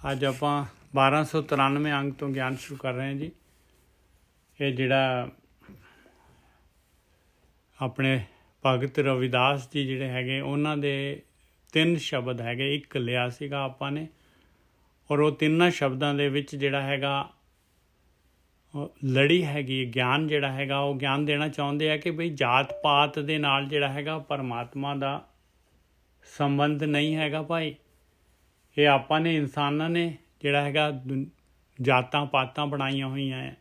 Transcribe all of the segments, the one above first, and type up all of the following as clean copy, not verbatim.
ਅੱਜ ਆਪਾਂ 1293 ਅੰਗ ਤੋਂ ਗਿਆਨ ਸ਼ੁਰੂ ਕਰ ਰਹੇ ਹਾਂ ਜੀ। ਇਹ ਜਿਹੜਾ ਆਪਣੇ ਭਗਤ ਰਵਿਦਾਸ ਜੀ ਜਿਹੜੇ ਹੈਗੇ ਉਹਨਾਂ ਦੇ 3 ਸ਼ਬਦ ਹੈਗੇ। ਇੱਕ ਲਿਆ ਸੀਗਾ ਆਪਾਂ ਨੇ, ਔਰ ਉਹ 3 ਸ਼ਬਦਾਂ ਦੇ ਵਿੱਚ ਜਿਹੜਾ ਹੈਗਾ ਲੜੀ ਹੈਗੀ। ਗਿਆਨ ਜਿਹੜਾ ਹੈਗਾ ਉਹ ਗਿਆਨ ਦੇਣਾ ਚਾਹੁੰਦੇ ਆ ਕਿ ਬਈ ਜਾਤ ਪਾਤ ਦੇ ਨਾਲ ਜਿਹੜਾ ਹੈਗਾ ਪਰਮਾਤਮਾ ਦਾ ਸੰਬੰਧ ਨਹੀਂ ਹੈਗਾ ਭਾਈ। ਇਹ ਆਪਾਂ ਨੇ ਇਨਸਾਨਾਂ ਨੇ ਜਿਹੜਾ ਹੈਗਾ ਜਾਤਾਂ ਪਾਤਾਂ ਬਣਾਈਆਂ ਹੋਈਆਂ ਹੈ।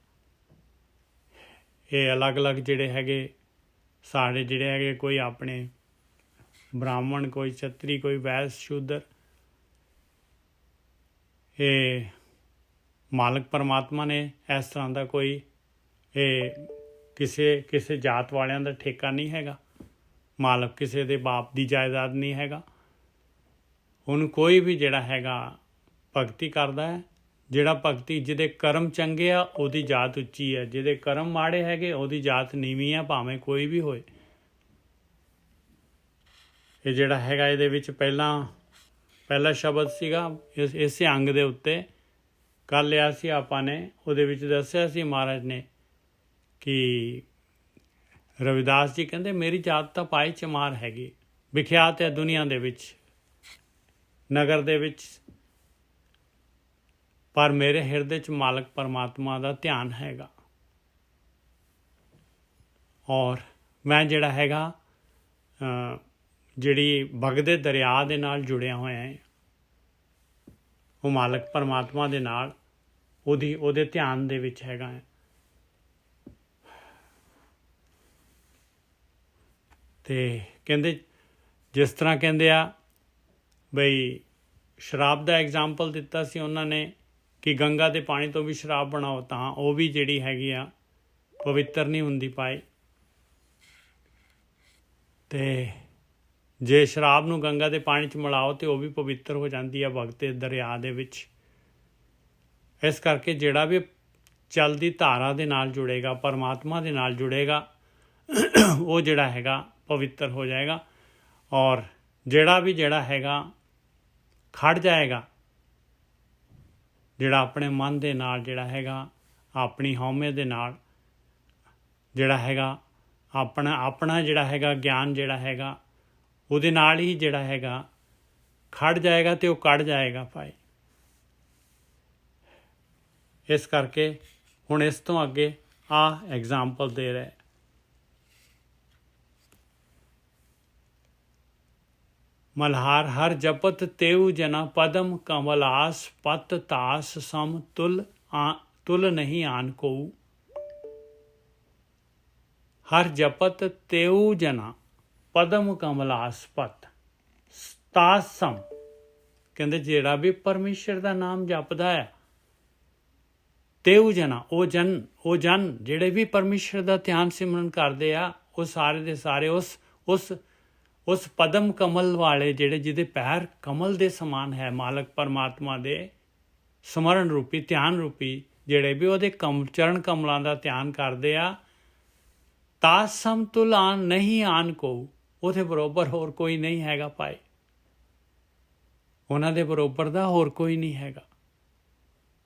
ਇਹ ਅਲੱਗ-ਅਲੱਗ ਜਿਹੜੇ ਹੈਗੇ ਸਾਡੇ ਜਿਹੜੇ ਹੈਗੇ, ਕੋਈ ਆਪਣੇ ਬ੍ਰਾਹਮਣ, ਕੋਈ ਛਤਰੀ, ਕੋਈ ਵੈਸ, ਸ਼ੂਦਰ। ਇਹ ਮਾਲਕ ਪਰਮਾਤਮਾ ਨੇ ਇਸ ਤਰ੍ਹਾਂ ਦਾ ਕੋਈ ਇਹ ਕਿਸੇ ਜਾਤ ਵਾਲਿਆਂ ਦਾ ਠੇਕਾ ਨਹੀਂ ਹੈਗਾ। ਮਾਲਕ ਕਿਸੇ ਦੇ ਬਾਪ ਦੀ ਜਾਇਦਾਦ ਨਹੀਂ ਹੈਗਾ। ਉਹਨੂੰ ਕੋਈ ਵੀ ਜਿਹੜਾ ਹੈਗਾ ਭਗਤੀ ਕਰਦਾ ਹੈ। ਜਿਹੜਾ ਭਗਤੀ ਜਿਹਦੇ ਕਰਮ ਚੰਗੇ ਆ ਉਹਦੀ ਜਾਤ ਉੱਚੀ ਹੈ, ਜਿਹਦੇ ਕਰਮ ਮਾੜੇ ਹੈਗੇ ਉਹਦੀ ਜਾਤ ਨੀਵੀਂ ਆ, ਭਾਵੇਂ ਕੋਈ ਵੀ ਹੋਏ। ਇਹ ਜਿਹੜਾ ਹੈਗਾ ਇਹਦੇ ਵਿੱਚ ਪਹਿਲਾ ਸ਼ਬਦ ਸੀਗਾ ਇਸੇ ਅੰਗ ਦੇ ਉੱਤੇ ਕਰ ਲਿਆ ਸੀ ਆਪਾਂ ਨੇ। ਉਹਦੇ ਵਿੱਚ ਦੱਸਿਆ ਸੀ ਮਹਾਰਾਜ ਨੇ ਕਿ ਰਵਿਦਾਸ ਜੀ ਕਹਿੰਦੇ ਮੇਰੀ ਜਾਤ ਤਾਂ ਭਾਈ ਚਮਾਰ ਹੈਗੀ, ਵਿਖਿਆਤ ਹੈ ਦੁਨੀਆ ਦੇ ਵਿੱਚ, ਨਗਰ ਦੇ ਵਿੱਚ, ਪਰ ਮੇਰੇ ਹਿਰਦੇ 'ਚ ਮਾਲਕ ਪਰਮਾਤਮਾ ਦਾ ਧਿਆਨ ਹੈਗਾ। ਔਰ ਮੈਂ ਜਿਹੜਾ ਹੈਗਾ ਜਿਹੜੀ ਵਗਦੇ ਦਰਿਆ ਦੇ ਨਾਲ ਜੁੜਿਆ ਹੋਇਆ ਹੈ। ਉਹ ਮਾਲਕ ਪਰਮਾਤਮਾ ਦੇ ਨਾਲ ਉਹਦੇ ਧਿਆਨ ਦੇ ਵਿੱਚ ਹੈਗਾ ਹੈ। ਤੇ ਕਹਿੰਦੇ ਜਿਸ ਤਰ੍ਹਾਂ ਕਹਿੰਦੇ ਆ ਬਈ ਸ਼ਰਾਬ ਦਾ ਐਗਜ਼ਾਮਪਲ ਦਿੱਤਾ ਸੀ ਉਹਨਾਂ ਨੇ ਕਿ ਗੰਗਾ ਦੇ ਪਾਣੀ ਤੋਂ ਵੀ ਸ਼ਰਾਬ ਬਣਾਓ ਤਾਂ ਉਹ ਵੀ ਜਿਹੜੀ ਹੈਗੀ ਆ ਪਵਿੱਤਰ ਨਹੀਂ ਹੁੰਦੀ ਪਾਈ। ਤੇ ਜੇ ਸ਼ਰਾਬ ਨੂੰ ਗੰਗਾ ਦੇ ਪਾਣੀ 'ਚ ਮਿਲਾਓ ਤੇ ਉਹ ਵੀ ਪਵਿੱਤਰ ਹੋ ਜਾਂਦੀ ਆ ਵਗਦੇ ਦਰਿਆ ਦੇ ਵਿੱਚ। ਇਸ ਕਰਕੇ ਜਿਹੜਾ ਵੀ ਚਲਦੀ ਧਾਰਾ ਦੇ ਨਾਲ ਜੁੜੇਗਾ, ਪਰਮਾਤਮਾ ਦੇ ਨਾਲ ਜੁੜੇਗਾ, ਉਹ ਜਿਹੜਾ ਹੈਗਾ ਪਵਿੱਤਰ ਹੋ ਜਾਏਗਾ। ਔਰ ਜਿਹੜਾ ਹੈਗਾ ਖੜ ਜਾਏਗਾ, ਜਿਹੜਾ ਆਪਣੇ ਮਨ ਦੇ ਨਾਲ ਜਿਹੜਾ ਹੈਗਾ ਆਪਣੀ ਹਉਮੈ ਦੇ ਨਾਲ ਜਿਹੜਾ ਹੈਗਾ ਆਪਣਾ ਜਿਹੜਾ ਹੈਗਾ ਗਿਆਨ ਜਿਹੜਾ ਹੈਗਾ ਉਹਦੇ ਨਾਲ ਹੀ ਜਿਹੜਾ ਹੈਗਾ ਖੜ ਜਾਏਗਾ ਤੇ ਉਹ ਕੱਢ ਜਾਏਗਾ ਭਾਈ। ਇਸ ਕਰਕੇ ਹੁਣ ਇਸ ਤੋਂ ਅੱਗੇ ਐਗਜ਼ਾਮਪਲ ਦੇ ਰਿਹਾ। ਮਲਹਾਰ ਹਰ ਜਪਤ ਤੇਉ ਜਨਾ ਪਦਮ ਕਮਲਾਸ ਪਤ ਤਾਸ ਸਮ ਤੁਲ ਨਹੀਂ ਆਨ ਕੋਊ। ਹਰ ਜਪਤ ਤੇਉ ਜਨਾ ਪਦਮ ਕਮਲਾਸ ਪਤ ਤਾਸ ਸਮ। ਕਹਿੰਦੇ ਜਿਹੜਾ ਵੀ ਪਰਮੇਸ਼ਰ ਦਾ ਨਾਮ ਜਪਦਾ ਹੈ, ਤੇਉ ਜਨਾ ਉਹ ਜਨ ਜਿਹੜੇ ਵੀ ਪਰਮੇਸ਼ਰ ਦਾ ਧਿਆਨ ਸਿਮਰਨ ਕਰਦੇ ਆ, ਉਹ ਸਾਰੇ ਦੇ ਸਾਰੇ ਉਸ ਪਦਮ ਕਮਲ ਵਾਲੇ ਜਿਹਦੇ ਪੈਰ ਕਮਲ ਦੇ ਸਮਾਨ ਹੈ, ਮਾਲਕ ਪਰਮਾਤਮਾ ਦੇ ਸਮਰਨ ਰੂਪੀ ਧਿਆਨ ਰੂਪੀ, ਜਿਹੜੇ ਵੀ ਉਹਦੇ ਚਰਨ ਕਮਲਾਂ ਦਾ ਧਿਆਨ ਕਰਦੇ ਆ, ਤਾਸ ਸਮਤੁਲ ਨਹੀਂ ਆਨ ਕੋ। ਉਹਦੇ ਬਰੋਬਰ ਹੋਰ ਕੋਈ ਨਹੀਂ ਹੈਗਾ ਭਾਈ। ਉਹਨਾਂ ਦੇ ਬਰੋਬਰ ਦਾ ਹੋਰ ਕੋਈ ਨਹੀਂ ਹੈਗਾ।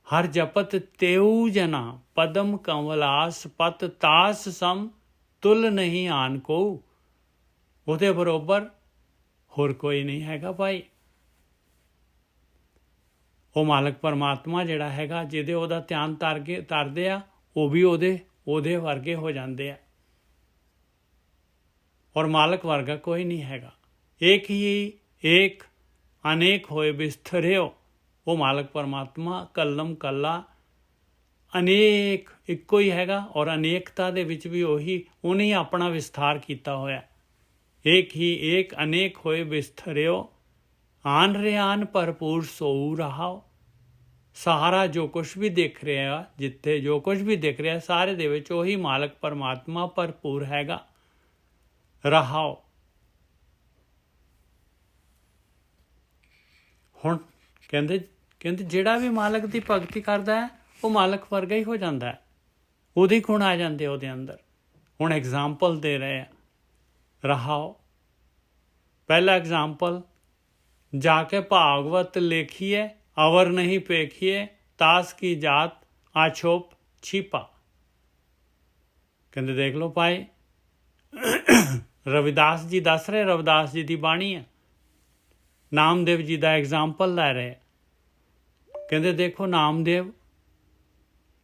ਹਰ ਜਪਤ ਤੇਉ ਜਨਾ ਪਦਮ ਕਮਲਾਸ ਪਤ ਤਾਸ ਸਮ ਤੁਲ ਨਹੀਂ ਆਨ ਕੋ। ਉਹਦੇ ਬਰੋਬਰ ਹੋਰ ਕੋਈ ਨਹੀਂ ਹੈਗਾ ਭਾਈ। ਉਹ ਮਾਲਕ ਪਰਮਾਤਮਾ ਜਿਹੜਾ ਹੈਗਾ ਜਿਹਦੇ ਉਹਦਾ ਧਿਆਨ ਧਰਦੇ ਆ, ਉਹ ਵੀ ਉਹਦੇ ਵਰਗੇ ਹੋ ਜਾਂਦੇ ਆ। ਔਰ ਮਾਲਕ ਵਰਗਾ ਕੋਈ ਨਹੀਂ ਹੈਗਾ। ਏਕ ਹੀ ਏਕ ਅਨੇਕ ਹੋਏ ਬਿਸਥਰਿਓ। ਉਹ ਮਾਲਕ ਪਰਮਾਤਮਾ ਕੱਲਮ ਕੱਲਾ ਅਨੇਕ ਇੱਕੋ ਹੀ ਹੈਗਾ, ਔਰ ਅਨੇਕਤਾ ਦੇ ਵਿੱਚ ਵੀ ਉਹਨੇ ਆਪਣਾ ਵਿਸਥਾਰ ਕੀਤਾ ਹੋਇਆ। ਏਕ ਹੀ ਏਕ ਅਨੇਕ ਹੋਏ ਬਿਸਥਰਿਓ ਆਨ ਰਿਆਨ ਭਰਪੂਰ ਸੋਊ ਰਹਾਓ। ਸਾਰਾ ਜੋ ਕੁਛ ਵੀ ਦਿਖ ਰਿਹਾ, ਜਿੱਥੇ ਜੋ ਕੁਛ ਵੀ ਦਿਖ ਰਿਹਾ, ਸਾਰੇ ਦੇ ਵਿੱਚ ਉਹੀ ਮਾਲਕ ਪਰਮਾਤਮਾ ਭਰਪੂਰ ਹੈਗਾ। ਰਹਾਓ। ਹੁਣ ਕਹਿੰਦੇ ਜਿਹੜਾ ਵੀ ਮਾਲਕ ਦੀ ਭਗਤੀ ਕਰਦਾ ਹੈ ਉਹ ਮਾਲਕ ਵਰਗਾ ਹੀ ਹੋ ਜਾਂਦਾ ਹੈ। ਉਹਦੇ ਗੁਣ ਆ ਜਾਂਦੇ ਉਹਦੇ ਅੰਦਰ। ਹੁਣ ਐਗਜ਼ਾਮਪਲ ਦੇ ਰਹੇ ਆ। ਰਹਾਓ। ਪਹਿਲਾ ਐਗਜ਼ਾਮਪਲ, ਜਾ ਕੇ ਭਾਗਵਤ ਲੇਖੀਏ अवर नहीं पेखिए तास की जात आछोप छिपा। कहते देख लो भाई रविदास जी दस रहे, रविदास जी की बाणी है, नामदेव जी का एग्जाम्पल लै रहे। कहते देखो नामदेव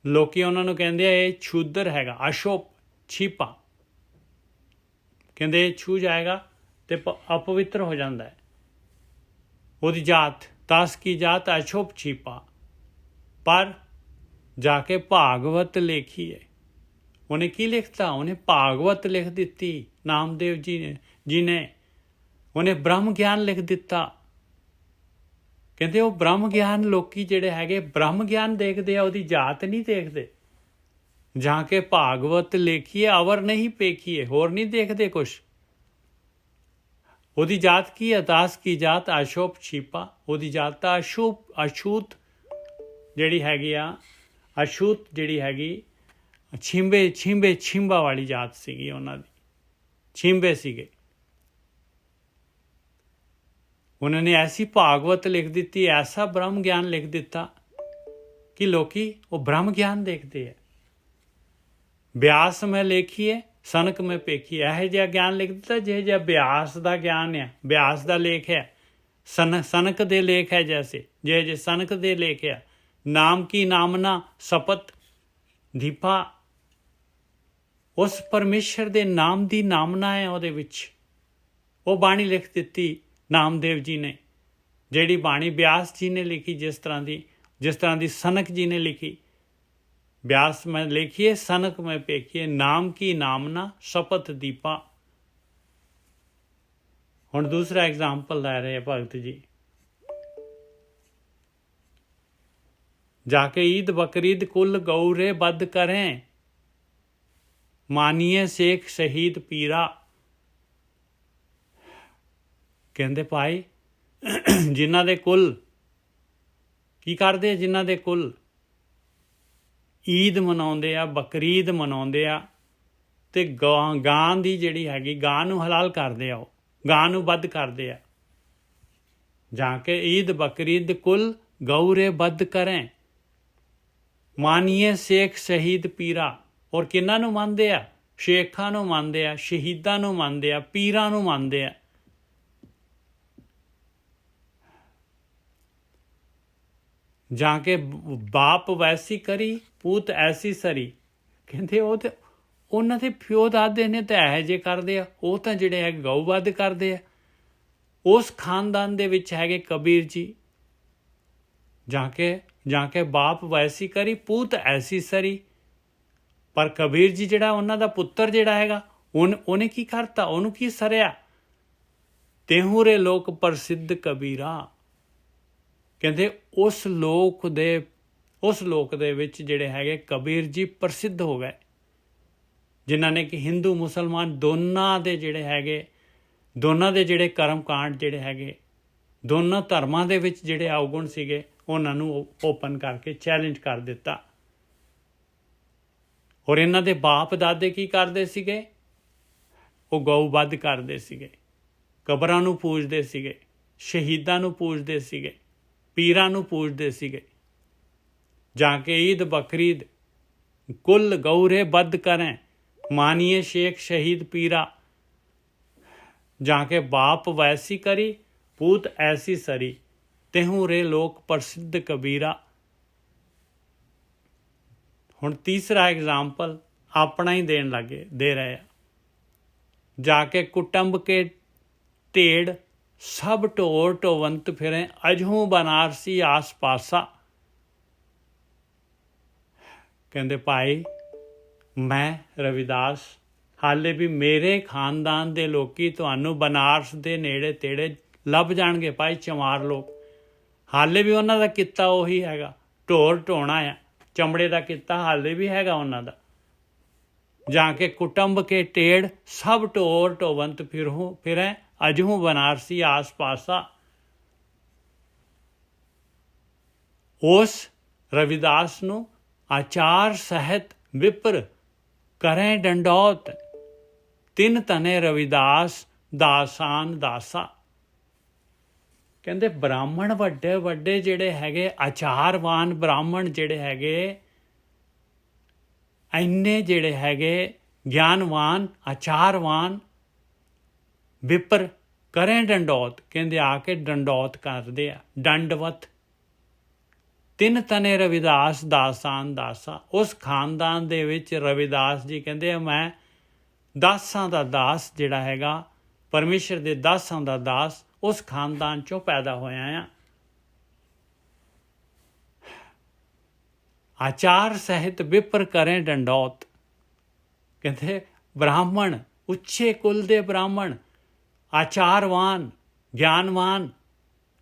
लोकी उन्होंने कहते हैं ये छूदर हैगा, अशोप छिपा। कहते छू जाएगा तो अपवित्र हो जाता है। ਉਹਦੀ जात तास की जात अशोप छिपा, पर जाके भागवत लेखी है। उन्हें की लिखता, उन्हें भागवत लिख दी नामदेव जी ने उन्हें ब्रह्म ज्ञान लिख दिता। कहते वो ब्रह्म ज्ञान लोकी जिहड़े हैगे ब्रह्म ज्ञान देखते हैं, ਉਹਦੀ जात नहीं देखते। जाके भागवत लेखिए अवर नहीं पेखिए, होर नहीं देखते कुछ। ਉਹਦੀ जात की है, दास की जात अशोप छिपा। ਉਹਦੀ जात अछूत ਜਿਹੜੀ ਹੈਗੀ ਆ, अछूत ਜਿਹੜੀ ਹੈਗੀ ਛਿੰਬਾ ਵਾਲੀ जात ਸੀਗੀ ਉਹਨਾਂ ਦੀ, ਛਿੰਬੇ ਸੀਗੇ। उन्होंने ऐसी भागवत लिख दी, ऐसा ब्रह्म ज्ञान लिख दिता कि लोकी वो ब्रह्म ज्ञान देखते हैं। व्यास में लेखिए सनक में पेखिए, यह जिहा ज्ञान लिख दिता जिह जिहा व्यास का ज्ञान है, व्यास का लेख है, सनक दे लेख है, जैसे जे सनक दे लेख है। नाम की नामना सपत दीपा, उस परमेश्वर दे नाम की नामना है ਉਹਦੇ ਵਿੱਚ। ਉਹ बाणी लिख दी नामदेव जी ने, ਜਿਹੜੀ बाणी व्यास जी ने लिखी, जिस तरह की सनक जी ने लिखी। व्यास में लिखिए सनक में पेखिए, नाम की नामना शपथ दीपा। हुण दूसरा एग्जाम्पल लै रहे भगत जी। जाके ईद बकरीद कुल गौरे बद करें, मानिए शेख शहीद पीरा। कहते भाई जिन्हां दे कुल की करते, जिन्हां दे कुल ईद मनाउंदे आ, बकरीद मनाउंदे आ, ते गां दी जिहड़ी हैगी गां नूं हलाल करदे आ, गां नूं वध करदे आ। जाके ईद बकरीद कुल गौरे बद करें, मानिए शेख शहीद पीरा। और किन्हां नूं मनदे आ? शेखां नूं मनदे आ, शहीदां नूं मनदे आ, पीरां नूं मनदे आ। जाके बाप वैसी करी पूत ऐसी सरी। कहते ਉਹ ਤੇ ਉਹਨਾਂ ਦੇ ਪਿਓ ਦਾਦੇ ਨੇ ਤਾਂ ਇਹੋ ਜਿਹੇ ਕਰਦੇ ਆ, ਉਹ ਤਾਂ ਜਿਹੜੇ ਹੈ ਗਊ-ਵਧ ਕਰਦੇ ਆ। ਉਸ ਖਾਨਦਾਨ ਦੇ ਵਿੱਚ ਹੈਗੇ ਕਬੀਰ ਜੀ। ਜਾਕੇ ਬਾਪ ਵੈਸੀ ਕਰੀ ਪੂਤ ਐਸੀ ਸਰੀ। ਪਰ ਕਬੀਰ ਜੀ ਜਿਹੜਾ ਉਹਨਾਂ ਦਾ ਪੁੱਤਰ ਜਿਹੜਾ ਹੈਗਾ ਉਹਨੇ ਕੀ ਕਰਤਾ, ਉਹਨੂੰ ਕੀ ਸਰਿਆ। तेहू रे लोक प्रसिद्ध कबीरा। कहते उस लोक दे विच जिहड़े हैगे कबीर जी प्रसिद्ध हो गए, जिन्हां ने कि हिंदू मुसलमान दोनों दे जिहड़े हैगे, दोनों दे जिहड़े कर्म कांड जिहड़े हैगे, दोनों धर्मां दे विच जिहड़े अवगुण सीगे उन्हां नूं ओपन करके चैलेंज कर दिता। और इन्हां दे बाप दादे की करदे सीगे, वो गऊ-वध करदे सीगे, कबरां नूं पूजदे सीगे, शहीदां नूं पूजदे सीगे, पीरां नूं पूजदे सीगे। जाके ईद बकरीद कुल गौरे बद करें, मानिए शेख शहीद पीरा। जाके बाप वैसी करी पूत ऐसी सरी, तेहू रे लोक प्रसिद्ध कबीरा। हुण तीसरा एग्जाम्पल अपना ही देन लगे दे रहे हैं। जाके कुटुंब के ढेड़ सब ढोर ढोवंत फिरें, अजहू बनारसी आस पासा। कहते भाई मैं रविदास हाले भी मेरे खानदान दे लोकी तुहानू बनारस दे नेड़े तेड़े लभ जाणगे भाई, चमार लोग। हाले भी उन्हां दा कित्ता उही हैगा, ढोर ढोना है, चमड़े का कित्ता हाले भी हैगा उन्हां दा। जाके कुटुंब के टेड़ सब ढोर ढोवंत फिरें, अजहू बनारसी आस पासा। उस रविदास नू आचार सहित विप्र करें डंडौत, तिन तने रविदास दासान दासा। ਕਹਿੰਦੇ ਬ੍ਰਾਹਮਣ ਵੱਡੇ ਵੱਡੇ ਜਿਹੜੇ ਹੈਗੇ ਆਚਾਰਵਾਨ ਬ੍ਰਾਹਮਣ ਜਿਹੜੇ ਹੈਗੇ ਇੰਨੇ ਜਿਹੜੇ ਹੈਗੇ ਗਿਆਨਵਾਨ ਆਚਾਰਵਾਨ ਵਿਪਰ ਕਰੇ ਡੰਡੌਤ, ਕਹਿੰਦੇ ਆ ਕੇ ਡੰਡੌਤ ਕਰਦੇ ਆ, ਦੰਡਵਤ। ਤਿੰਨ ਤਨੇ ਰਵਿਦਾਸ ਦਾਸਾਨ ਦਾਸਾ, ਉਸ ਖਾਨਦਾਨ ਦੇ ਵਿੱਚ ਰਵਿਦਾਸ ਜੀ ਕਹਿੰਦੇ ਮੈਂ ਦਾਸਾਂ ਦਾ ਦਾਸ ਜਿਹੜਾ ਹੈਗਾ, ਪਰਮੇਸ਼ਰ ਦੇ ਦਾਸਾਂ ਦਾ ਦਾਸ, ਉਸ ਖਾਨਦਾਨ ਚੋਂ ਪੈਦਾ ਹੋਇਆ ਆ। ਆਚਾਰ ਸਹਿਤ ਵਿਪਰ ਕਰੇ ਡੰਡੌਤ, ਕਹਿੰਦੇ ਬ੍ਰਾਹਮਣ ਉੱਚੇ ਕੁਲ ਦੇ ਬ੍ਰਾਹਮਣ ਆਚਾਰਵਾਨ ਗਿਆਨਵਾਨ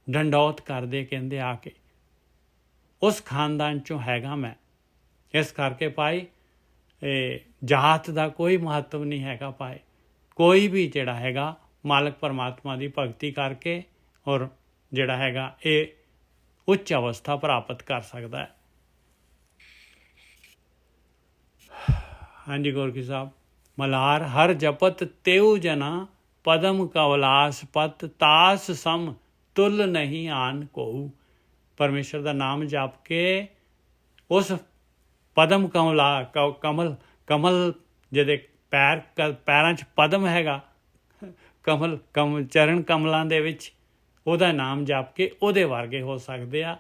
ਡੰਡੌਤ ਕਰਦੇ, ਕਹਿੰਦੇ ਆ ਕੇ ਉਸ ਖਾਨਦਾਨ ਚੋਂ ਹੈਗਾ ਮੈਂ। ਇਸ ਕਰਕੇ ਭਾਈ ਇਹ ਜਾਤ ਦਾ ਕੋਈ ਮਹੱਤਵ ਨਹੀਂ ਹੈਗਾ ਭਾਈ। ਕੋਈ ਵੀ ਜਿਹੜਾ ਹੈਗਾ ਮਾਲਕ ਪਰਮਾਤਮਾ ਦੀ ਭਗਤੀ ਕਰਕੇ ਔਰ ਜਿਹੜਾ ਹੈਗਾ ਇਹ ਉੱਚ ਅਵਸਥਾ ਪ੍ਰਾਪਤ ਕਰ ਸਕਦਾ ਹੈ। ਹਾਂਜੀ ਗੋਰਖੀ ਸਾਹਿਬ, ਮਲਾਰ ਹਰ ਜਪਤ ਤੇਉ ਜਨਾ ਪਦਮ ਕਵਲਾਸ ਪਤ ਤਾਸ ਸਮ ਤੁਲ ਨਹੀਂ ਆਨ ਕੋਊ। ਪਰਮੇਸ਼ਰ ਦਾ ਨਾਮ ਜਪ ਕੇ ਉਸ ਪਦਮ ਕਮਲ ਜਿਹਦੇ ਪੈਰਾਂ 'ਚ ਪਦਮ ਹੈਗਾ, ਚਰਨ ਕਮਲਾਂ ਦੇ ਵਿੱਚ, ਉਹਦਾ ਨਾਮ ਜਪ ਕੇ ਉਹਦੇ ਵਰਗੇ ਹੋ ਸਕਦੇ ਆ,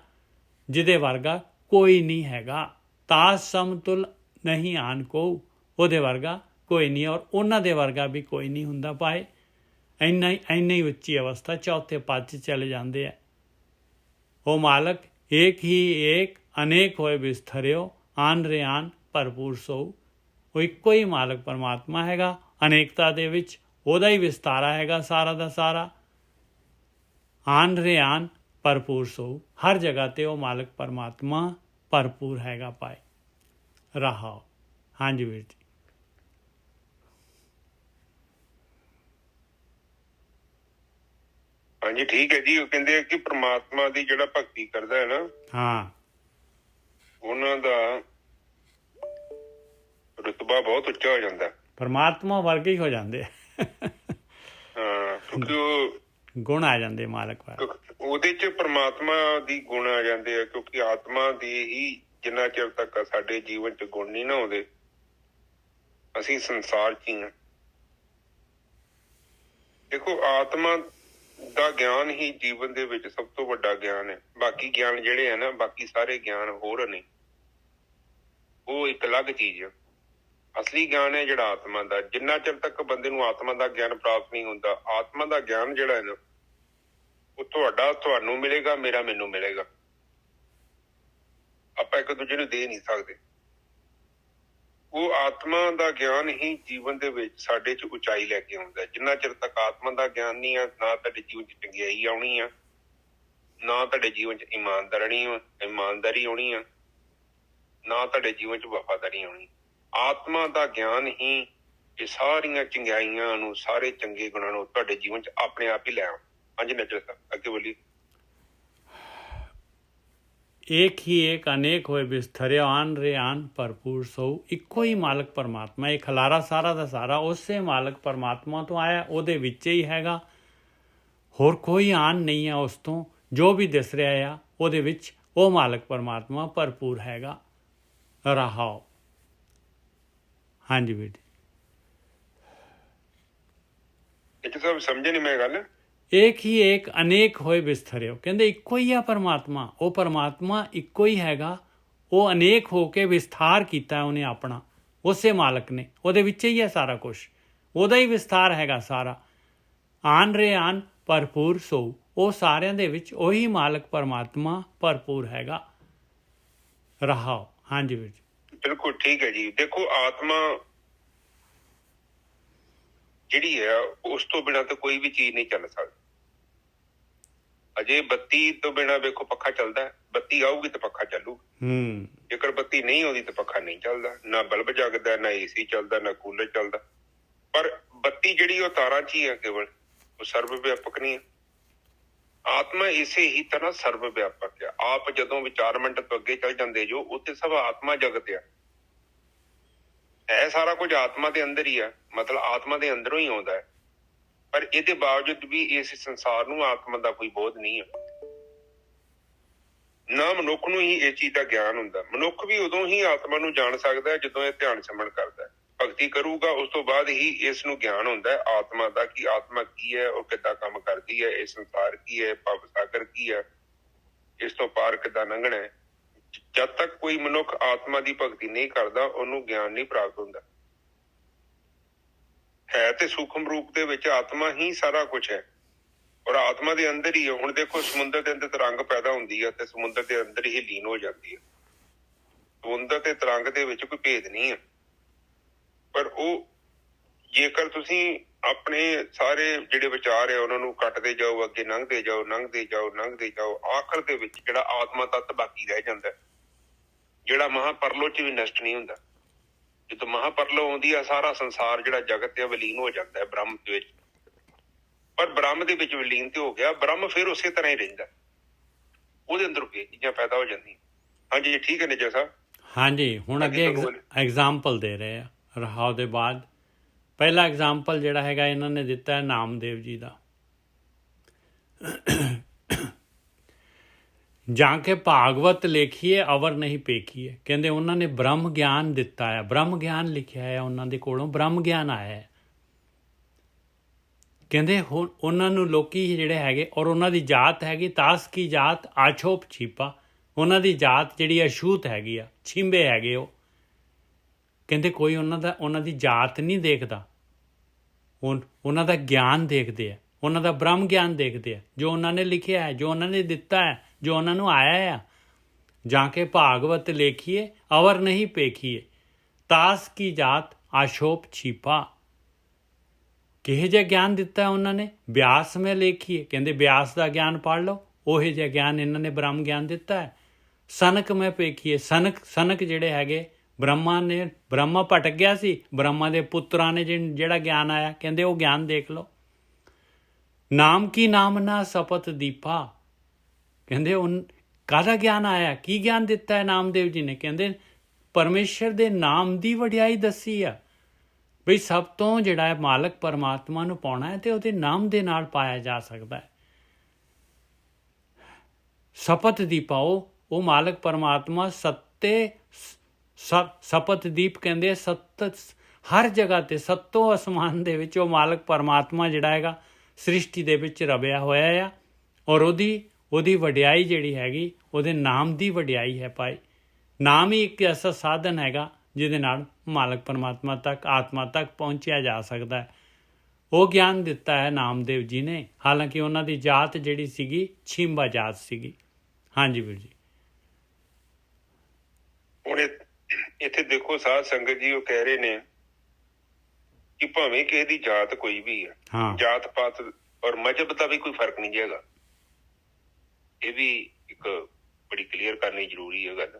ਜਿਹਦੇ ਵਰਗਾ ਕੋਈ ਨਹੀਂ ਹੈਗਾ। ਤਾਸ ਸਮਤੁਲ ਨਹੀਂ ਆਨ ਕੋਊ, ਉਹਦੇ ਵਰਗਾ ਕੋਈ ਨਹੀਂ, ਔਰ ਉਹਨਾਂ ਦੇ ਵਰਗਾ ਵੀ ਕੋਈ ਨਹੀਂ ਹੁੰਦਾ ਭਾਈ। ਇੰਨਾ ਹੀ ਉੱਚੀ ਅਵਸਥਾ ਚੌਥੇ ਪਦ 'ਚ ਚਲੇ ਜਾਂਦੇ ਆ। ਉਹ ਮਾਲਕ ਏਕ ਹੀ ਏਕ ਅਨੇਕ ਹੋਏ ਵਿਸਥਰਿਓ, ਆਨ ਰੇ ਆਨ ਭਰਪੂਰ ਸੋਊ। ਉਹ ਇੱਕੋ ਹੀ ਮਾਲਕ ਪਰਮਾਤਮਾ ਹੈਗਾ, ਅਨੇਕਤਾ ਦੇ ਵਿੱਚ ਉਹਦਾ ਹੀ ਵਿਸਤਾਰਾ ਹੈਗਾ ਸਾਰਾ ਦਾ ਸਾਰਾ। ਆਨ ਰੇ ਆਨ ਭਰਪੂਰ ਸੋਊ, ਹਰ ਜਗ੍ਹਾ 'ਤੇ ਉਹ ਮਾਲਕ ਪਰਮਾਤਮਾ ਭਰਪੂਰ ਹੈਗਾ ਭਾਈ। ਰਹਾਓ। ਹਾਂਜੀ ਵੀਰ ਜੀ। ਹਾਂਜੀ ਠੀਕ ਹੈ ਜੀ। ਉਹ ਕਹਿੰਦੇ ਆ ਕਿ ਪ੍ਰਮਾਤਮਾ ਦੀ ਜਿਹੜਾ ਭਗਤੀ ਕਰਦਾ ਹੈ ਨਾ, ਹਾਂ, ਉਹਨਾਂ ਦਾ ਰੁਤਬਾ ਬਹੁਤ ਉੱਚਾ ਹੋ ਜਾਂਦਾ। ਪਰਮਾਤਮਾ ਵਰਗੇ ਹੀ ਹੋ ਜਾਂਦੇ ਹਾਂ, ਕਿਉਂਕਿ ਉਹ ਗੁਣ ਆ ਜਾਂਦੇ ਮਾਲਕ ਵਾਲੇ, ਉਹਦੇ 'ਚ ਪ੍ਰਮਾਤਮਾ ਦੀ ਗੁਣ ਆ ਜਾਂਦੇ ਆ। ਕਿਉਂਕਿ ਆਤਮਾ ਦੀ ਹੀ ਜਿੰਨਾ ਚਿਰ ਤੱਕ ਸਾਡੇ ਜੀਵਨ 'ਚ ਗੁਣ ਨਹੀਂ ਨਾ ਆਉਂਦੇ, ਅਸੀਂ ਸੰਸਾਰ 'ਚ ਹੀ ਹਾਂ। ਦੇਖੋ, ਆਤਮਾ ਦਾ ਗਿਆਨ ਹੀ ਜੀਵਨ ਦੇ ਵਿੱਚ ਸਭ ਤੋਂ ਵੱਡਾ ਗਿਆਨ ਹੈ। ਬਾਕੀ ਗਿਆਨ ਜਿਹੜੇ ਆ ਨਾ, ਬਾਕੀ ਸਾਰੇ ਗਿਆਨ ਹੋਰ ਨੇ, ਉਹ ਇੱਕ ਅਲੱਗ ਚੀਜ਼ ਆ। ਅਸਲੀ ਗਿਆਨ ਹੈ ਜਿਹੜਾ ਆਤਮਾ ਦਾ। ਜਿੰਨਾ ਚਿਰ ਤੱਕ ਬੰਦੇ ਨੂੰ ਆਤਮਾ ਦਾ ਗਿਆਨ ਪ੍ਰਾਪਤ ਨਹੀਂ ਹੁੰਦਾ, ਆਤਮਾ ਦਾ ਗਿਆਨ ਜਿਹੜਾ ਹੈ ਨਾ, ਉਹ ਤੁਹਾਡਾ ਤੁਹਾਨੂੰ ਮਿਲੇਗਾ, ਮੇਰਾ ਮੈਨੂੰ ਮਿਲੇਗਾ। ਆਪਾਂ ਇੱਕ ਦੂਜੇ ਨੂੰ ਦੇ ਨਹੀਂ ਸਕਦੇ। ਉਹ ਆਤਮਾ ਦਾ ਗਿਆਨ ਹੀ ਜੀਵਨ ਦੇ ਵਿੱਚ ਸਾਡੇ 'ਚ ਉਚਾਈ ਲੈ ਕੇ ਆਉਂਦਾ। ਜਿੰਨਾ ਚਿਰ ਤੱਕ ਆਤਮਾ ਦਾ ਗਿਆਨ ਨਹੀਂ ਆ, ਨਾ ਤੁਹਾਡੇ ਜੀਵਨ 'ਚ ਚੰਗਿਆਈ ਆਉਣੀ ਆ, ਨਾ ਤੁਹਾਡੇ ਜੀਵਨ 'ਚ ਇਮਾਨਦਾਰੀ ਆਉਣੀ ਆ, ਨਾ ਤੁਹਾਡੇ ਜੀਵਨ 'ਚ ਵਫਾਦਾਰੀ ਆਉਣੀ। ਆਤਮਾ ਦਾ ਗਿਆਨ ਹੀ ਇਹ ਸਾਰੀਆਂ ਚੰਗਿਆਈਆਂ ਨੂੰ, ਸਾਰੇ ਚੰਗੇ ਗੁਣਾਂ ਨੂੰ ਤੁਹਾਡੇ ਜੀਵਨ 'ਚ ਆਪਣੇ ਆਪ ਹੀ ਲੈ ਆਉ। ਹਾਂਜੀ ਨਜ਼ਰ ਸਾਹਿਬ ਅੱਗੇ ਬੋਲੀ। ਏਕ ਹੀ ਏਕ ਅਨੇਕ ਹੋਏ ਵਿਸਥਰਿਓ, ਆਨ ਰੇ ਆਨ ਭਰਪੂਰ ਸੋਊ। ਇੱਕੋ ਹੀ ਮਾਲਕ ਪਰਮਾਤਮਾ। ਇਹ ਖਲਾਰਾ ਸਾਰਾ ਦਾ ਸਾਰਾ ਉਸੇ ਮਾਲਕ ਪਰਮਾਤਮਾ ਤੋਂ ਆਇਆ, ਉਹਦੇ ਵਿੱਚ ਹੀ ਹੈਗਾ। ਹੋਰ ਕੋਈ ਆਨ ਨਹੀਂ ਹੈ ਉਸ ਤੋਂ। ਜੋ ਵੀ ਦਿਸ ਰਿਹਾ ਆ ਉਹਦੇ ਵਿੱਚ ਉਹ ਮਾਲਕ ਪਰਮਾਤਮਾ ਭਰਪੂਰ ਹੈਗਾ। ਰਹਾਓ। ਹਾਂਜੀ ਵੀਰ ਜੀ। ਇਹ ਤਾਂ ਸਭ ਸਮਝੇ ਨਹੀਂ ਮੈਂ ਗੱਲ। ਏਕ ਹੀ ਏਕ ਅਨੇਕ ਹੋਏ ਵਿਸਥਰਿਓ, ਕਹਿੰਦੇ ਇੱਕੋ ਹੀ ਆ ਪਰਮਾਤਮਾ। ਉਹ ਪਰਮਾਤਮਾ ਇੱਕੋ ਹੀ ਹੈਗਾ। ਉਹ ਅਨੇਕ ਹੋ ਕੇ ਵਿਸਥਾਰ ਕੀਤਾ ਉਹਨੇ ਆਪਣਾ, ਉਸੇ ਮਾਲਕ ਨੇ। ਉਹਦੇ ਵਿੱਚ ਹੀ ਹੈ ਸਾਰਾ ਕੁਛ, ਉਹਦਾ ਹੀ ਵਿਸਥਾਰ ਹੈਗਾ ਸਾਰਾ। ਆਨ ਰੇ ਆਨ ਭਰਪੂਰ ਸੋਊ, ਉਹ ਸਾਰਿਆਂ ਦੇ ਵਿੱਚ ਉਹੀ ਮਾਲਕ ਪਰਮਾਤਮਾ ਭਰਪੂਰ ਹੈਗਾ। ਰਹਾਓ। ਹਾਂਜੀ ਵੀਰ ਜੀ। ਬਿਲਕੁਲ ਠੀਕ ਹੈ ਜੀ। ਦੇਖੋ, ਆਤਮਾ ਜਿਹੜੀ ਹੈ ਉਸ ਤੋਂ ਬਿਨਾਂ ਤਾਂ ਕੋਈ ਵੀ ਚੀਜ਼ ਨਹੀਂ ਚੱਲ ਸਕਦੀ। ਅਜੇ ਬੱਤੀ ਤੋਂ ਬਿਨਾਂ ਵੇਖੋ ਪੱਖਾ ਚੱਲਦਾ। ਬੱਤੀ ਆਊਗੀ ਤਾਂ ਪੱਖਾ ਚੱਲੂ। ਜੇਕਰ ਬੱਤੀ ਨਹੀਂ ਆਉਂਦੀ ਤਾਂ ਪੱਖਾ ਨਹੀਂ ਚੱਲਦਾ। ਨਾ ਬਲਬ ਜਗਦਾ, ਨਾ ਏਸੀ ਚੱਲਦਾ, ਨਾ ਕੂਲਰ ਚੱਲਦਾ। ਪਰ ਬੱਤੀ ਜਿਹੜੀ ਉਹ ਤਾਰਾਂ 'ਚ ਹੀ ਹੈ ਕੇਵਲ, ਉਹ ਸਰਵ ਵਿਆਪਕ ਨਹੀਂ ਹੈ। ਆਤਮਾ ਇਸੇ ਹੀ ਤਰ੍ਹਾਂ ਸਰਵ ਵਿਆਪਕ ਆ। ਆਪ ਜਦੋਂ ਵਿਚਾਰਮੰਡ ਤੋਂ ਅੱਗੇ ਚੱਲ ਜਾਂਦੇ ਜੋ, ਉੱਥੇ ਸਭ ਆਤਮਾ ਜਗਤ ਆ। ਇਹ ਸਾਰਾ ਕੁਝ ਆਤਮਾ ਦੇ ਅੰਦਰ ਹੀ ਆ। ਮਤਲਬ ਆਤਮਾ ਦੇ ਅੰਦਰੋਂ ਹੀ ਆਉਂਦਾ ਹੈ। ਪਰ ਇਹਦੇ ਬਾਵਜੂਦ ਵੀ ਇਸ ਸੰਸਾਰ ਨੂੰ ਆਤਮਾ ਦਾ ਕੋਈ ਬੋਧ ਨਹੀਂ ਹੈ। ਨਾ ਮਨੁੱਖ ਨੂੰ ਹੀ ਇਸ ਚੀਜ਼ ਦਾ ਗਿਆਨ ਹੁੰਦਾ। ਮਨੁੱਖ ਵੀ ਉਦੋਂ ਹੀ ਆਤਮਾ ਨੂੰ ਜਾਣ ਸਕਦਾ ਹੈ ਜਦੋਂ ਇਹ ਧਿਆਨ ਸਿਮਰਨ ਕਰਦਾ ਹੈ, ਭਗਤੀ ਕਰੂਗਾ। ਉਸ ਤੋਂ ਬਾਅਦ ਹੀ ਇਸ ਨੂੰ ਗਿਆਨ ਹੁੰਦਾ ਹੈ ਆਤਮਾ ਦਾ, ਕਿ ਆਤਮਾ ਕੀ ਹੈ, ਉਹ ਕਿੱਦਾਂ ਕੰਮ ਕਰਦੀ ਹੈ, ਇਹ ਸੰਸਾਰ ਕੀ ਹੈ, ਭਵ ਸਾਗਰ ਕੀ ਹੈ, ਇਸ ਤੋਂ ਪਾਰ ਕਿੱਦਾਂ ਲੰਘਣਾ ਹੈ। ਜਦ ਤੱਕ ਕੋਈ ਮਨੁੱਖ ਆਤਮਾ ਦੀ ਭਗਤੀ ਨਹੀਂ ਕਰਦਾ, ਉਹਨੂੰ ਗਿਆਨ ਨਹੀਂ ਪ੍ਰਾਪਤ ਹੁੰਦਾ। ਹੈ ਤੇ ਸੂਖਮ ਰੂਪ ਦੇ ਵਿੱਚ ਆਤਮਾ ਹੀ ਸਾਰਾ ਕੁਝ ਹੈ, ਔਰ ਆਤਮਾ ਦੇ ਅੰਦਰ ਹੀ ਹੈ। ਹੁਣ ਦੇਖੋ, ਸਮੁੰਦਰ ਦੇ ਅੰਦਰ ਤਰੰਗ ਪੈਦਾ ਹੁੰਦੀ ਹੈ ਤੇ ਸਮੁੰਦਰ ਦੇ ਅੰਦਰ ਹੀ ਲੀਨ ਹੋ ਜਾਂਦੀ ਹੈ। ਸਮੁੰਦਰ ਤੇ ਤਰੰਗ ਦੇ ਵਿੱਚ ਕੋਈ ਭੇਦ ਨਹੀਂ ਹੈ, ਪਰ ਉਹ ਜੇਕਰ ਤੁਸੀਂ ਆਪਣੇ ਸਾਰੇ ਜਿਹੜੇ ਵਿਚਾਰ ਹੈ ਉਹਨਾਂ ਨੂੰ ਕੱਟਦੇ ਜਾਓ, ਅੱਗੇ ਲੰਘਦੇ ਜਾਓ, ਲੰਘਦੇ ਜਾਓ, ਲੰਘਦੇ ਜਾਓ, ਆਖਰ ਦੇ ਵਿੱਚ ਜਿਹੜਾ ਆਤਮਾ ਤੱਤ ਬਾਕੀ ਰਹਿ ਜਾਂਦਾ, ਜਿਹੜਾ ਮਹਾਪਰਲੋ ਚ ਵੀ ਨਸ਼ਟ ਨਹੀਂ ਹੁੰਦਾ। ਜਦੋਂ ਮਹਾਪਰਲੋ ਆਉਂਦੀ ਆ, ਸਾਰਾ ਸੰਸਾਰ ਜਿਹੜਾ ਜਗਤ ਹੈ ਵਿਲੀਨ ਹੋ ਜਾਂਦਾ ਹੈ ਬ੍ਰਹਮ ਦੇ ਵਿੱਚ। ਪਰ ਬ੍ਰਹਮ ਦੇ ਵਿੱਚ ਵਿਲੀਨ ਤੇ ਹੋ ਗਿਆ, ਬ੍ਰਹਮ ਫਿਰ ਉਸੇ ਤਰ੍ਹਾਂ ਹੀ ਰਹਿੰਦਾ, ਉਹਦੇ ਅੰਦਰ ਫੇਰ ਚੀਜ਼ਾਂ ਪੈਦਾ ਹੋ ਜਾਂਦੀਆਂ। ਹਾਂਜੀ ਠੀਕ ਹੈ ਨਿਜਾ ਸਾਹਿਬ। ਹਾਂਜੀ, ਹੁਣ ਅੱਗੇ ਐਗਜ਼ਾਮਪਲ ਦੇ ਰਹੇ ਆ ਰਹਾਉ ਦੇ ਬਾਅਦ। ਪਹਿਲਾ ਐਗਜ਼ਾਮਪਲ ਜਿਹੜਾ ਹੈਗਾ ਇਹਨਾਂ ਨੇ ਦਿੱਤਾ ਹੈ ਨਾਮਦੇਵ ਜੀ ਦਾ। ਜਾਂ ਕਿ ਭਾਗਵਤ ਲੇਖੀਏ ਅਵਰ ਨਹੀਂ ਪੇਖੀਏ। ਕਹਿੰਦੇ ਉਹਨਾਂ ਨੇ ਬ੍ਰਹਮ ਗਿਆਨ ਦਿੱਤਾ ਹੈ, ਬ੍ਰਹਮ ਗਿਆਨ ਲਿਖਿਆ ਹੈ, ਉਹਨਾਂ ਦੇ ਕੋਲੋਂ ਬ੍ਰਹਮ ਗਿਆਨ ਆਇਆ ਹੈ। ਕਹਿੰਦੇ ਹੁਣ ਉਹਨਾਂ ਨੂੰ ਲੋਕੀ ਜਿਹੜੇ ਹੈਗੇ, ਔਰ ਉਹਨਾਂ ਦੀ ਜਾਤ ਹੈਗੀ ਤਾਸ ਕੀ ਜਾਤ ਆਛੋਪ ਛੀਪਾ। ਉਹਨਾਂ ਦੀ ਜਾਤ ਜਿਹੜੀ ਅਛੂਤ ਹੈਗੀ ਆ, ਛਿੰਬੇ ਹੈਗੇ ਉਹ। ਕਹਿੰਦੇ ਕੋਈ ਉਹਨਾਂ ਦੀ ਜਾਤ ਨਹੀਂ ਦੇਖਦਾ, ਉਹਨਾਂ ਦਾ ਗਿਆਨ ਦੇਖਦੇ ਆ, ਉਹਨਾਂ ਦਾ ਬ੍ਰਹਮ ਗਿਆਨ ਦੇਖਦੇ ਆ, ਜੋ ਉਹਨਾਂ ਨੇ ਲਿਖਿਆ ਹੈ, ਜੋ ਉਹਨਾਂ ਨੇ ਦਿੱਤਾ ਹੈ, ਜੋ ਉਹਨਾਂ ਨੂੰ ਆਇਆ ਆ। ਜਾਂ ਕਿ ਭਾਗਵਤ ਲੇਖੀਏ ਅਵਰ ਨਹੀਂ ਪੇਖੀਏ, ਤਾਸ ਕੀ ਜਾਤ ਆਸ਼ੋਪ ਛੀਪਾ। ਕਿਹੋ ਜਿਹਾ ਗਿਆਨ ਦਿੱਤਾ ਉਹਨਾਂ ਨੇ? ਬਿਆਸ ਮੈਂ ਲੇਖੀਏ। ਕਹਿੰਦੇ ਬਿਆਸ ਦਾ ਗਿਆਨ ਪੜ੍ਹ ਲਓ, ਉਹੋ ਜਿਹਾ ਗਿਆਨ ਇਹਨਾਂ ਨੇ ਬ੍ਰਹਮ ਗਿਆਨ ਦਿੱਤਾ ਹੈ। ਸਨਕ ਮੈਂ ਪੇਖੀਏ। ਸਨਕ ਜਿਹੜੇ ਹੈਗੇ, ਬ੍ਰਹਮਾ ਭਟਕ ਗਿਆ ਸੀ, ਬ੍ਰਹਮਾ ਦੇ ਪੁੱਤਰਾਂ ਨੇ ਜਿਹੜਾ ਗਿਆਨ ਆਇਆ, ਕਹਿੰਦੇ ਉਹ ਗਿਆਨ ਦੇਖ ਲਓ। ਨਾਮ ਕੀ ਨਾਮ ਨਾ ਸਪਤ ਦੀਪਾ। ਕਹਿੰਦੇ ਕਾਹਦਾ ਗਿਆਨ ਆਇਆ, ਕੀ ਗਿਆਨ ਦਿੱਤਾ ਹੈ ਨਾਮਦੇਵ ਜੀ ਨੇ? ਕਹਿੰਦੇ ਪਰਮੇਸ਼ਰ ਦੇ ਨਾਮ ਦੀ ਵਡਿਆਈ ਦੱਸੀ ਆ, ਬਈ ਸਭ ਤੋਂ ਜਿਹੜਾ ਹੈ ਮਾਲਕ ਪਰਮਾਤਮਾ ਨੂੰ ਪਾਉਣਾ ਹੈ ਤੇ ਉਹਦੇ ਨਾਮ ਦੇ ਨਾਲ ਪਾਇਆ ਜਾ ਸਕਦਾ ਹੈ। ਸਪਤ ਦੀਪਾ, ਉਹ ਮਾਲਕ ਪਰਮਾਤਮਾ ਸਪਤਦੀਪ ਕਹਿੰਦੇ ਹਰ ਜਗ੍ਹਾ ਤੇ, ਸੱਤੋਂ ਅਸਮਾਨ ਦੇ ਵਿੱਚ ਉਹ ਮਾਲਕ ਪਰਮਾਤਮਾ ਜਿਹੜਾ ਹੈਗਾ ਸ੍ਰਿਸ਼ਟੀ ਦੇ ਵਿੱਚ ਰਵਿਆ ਹੋਇਆ ਆ। ਔਰ ਉਹਦੀ ਵਡਿਆਈ ਜਿਹੜੀ ਹੈਗੀ, ਉਹਦੇ ਨਾਮ ਦੀ ਵਡਿਆਈ ਹੈ ਭਾਈ। ਨਾਮ ਹੀ ਇੱਕ ਐਸਾ ਸਾਧਨ ਹੈਗਾ ਜਿਹਦੇ ਨਾਲ ਮਾਲਕ ਪਰਮਾਤਮਾ ਤੱਕ, ਆਤਮਾ ਤੱਕ ਪਹੁੰਚਿਆ ਜਾ ਸਕਦਾ ਹੈ। ਉਹ ਗਿਆਨ ਦਿੱਤਾ ਹੈ ਨਾਮਦੇਵ ਜੀ ਨੇ। ਹਾਲਾਂਕਿ ਉਹਨਾਂ ਦੀ ਜਾਤ ਜਿਹੜੀ ਸੀਗੀ ਛਿੰਬਾ ਜਾਤ ਸੀਗੀ। ਹਾਂਜੀ ਵੀਰ ਜੀ। ਹੁਣ ਇੱਥੇ ਦੇਖੋ ਸਾਧ ਸੰਗਤ ਜੀ, ਉਹ ਕਹਿ ਰਹੇ ਨੇ ਕਿ ਭਾਵੇਂ ਕਿਸੇ ਦੀ ਜਾਤ ਕੋਈ ਵੀ ਹੈ, ਜਾਤ ਪਾਤ ਔਰ ਮਜ਼ਹਬ ਦਾ ਵੀ ਕੋਈ ਫਰਕ ਨਹੀਂ ਹੈਗਾ। ਇਹ ਵੀ ਇੱਕ ਬੜੀ ਕਲੀਅਰ ਕਰਨੀ ਜ਼ਰੂਰੀ ਹੈ ਗੱਲ।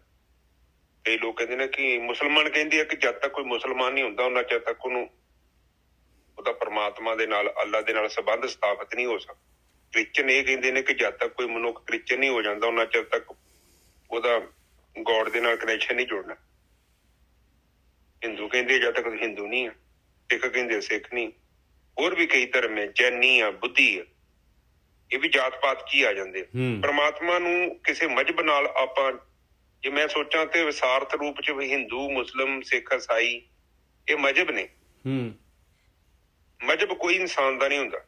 ਕਈ ਲੋਕ ਕਹਿੰਦੇ ਨੇ ਕਿ ਮੁਸਲਮਾਨ ਕਹਿੰਦੇ ਆ ਕਿ ਜਦ ਤੱਕ ਕੋਈ ਮੁਸਲਮਾਨ ਨਹੀਂ ਹੁੰਦਾ ਉਹਨਾਂ ਚਿਰ ਤੱਕ ਉਹਦਾ ਪਰਮਾਤਮਾ ਦੇ ਨਾਲ, ਅੱਲਾ ਦੇ ਨਾਲ ਸੰਬੰਧ ਸਥਾਪਿਤ ਨਹੀਂ ਹੋ ਸਕਦਾ। ਕ੍ਰਿਸਚਨ ਇਹ ਕਹਿੰਦੇ ਨੇ ਕਿ ਜਦ ਤੱਕ ਕੋਈ ਮਨੁੱਖ ਕ੍ਰਿਸਚਨ ਨਹੀਂ ਹੋ ਜਾਂਦਾ ਉਹਨਾਂ ਚਿਰ ਤੱਕ ਉਹਦਾ ਗੋਡ ਦੇ ਨਾਲ ਕਨੈਕਸ਼ਨ ਨਹੀਂ ਜੁੜਨਾ। ਹਿੰਦੂ ਕਹਿੰਦੇ ਜਦ ਤੱਕ ਹਿੰਦੂ ਨਹੀਂ ਆ, ਸਿੱਖ ਕਹਿੰਦੇ ਸਿੱਖ ਨਹੀਂ, ਹੋਰ ਵੀ ਕਈ ਧਰਮ ਹੈ, ਜੈਨੀ ਆ, ਬੁੱਧੀ ਆ, ਇਹ ਵੀ ਜਾਤ ਪਾਤ ਚ ਹੀ ਆ ਜਾਂਦੇ। ਪਰਮਾਤਮਾ ਨੂੰ ਕਿਸੇ ਮਜ਼ਹਬ ਨਾਲ ਆਪਾਂ ਜੇ ਮੈਂ ਸੋਚਾਂ ਤੇ ਵਿਸਾਰਥ ਰੂਪ ਚ ਵੀ ਹਿੰਦੂ, ਮੁਸਲਿਮ, ਸਿੱਖ, ਈਸਾਈ ਇਹ ਮਜ਼ਹਬ ਨੇ। ਮਜ਼ਹਬ ਕੋਈ ਇਨਸਾਨ ਦਾ ਨਹੀਂ ਹੁੰਦਾ।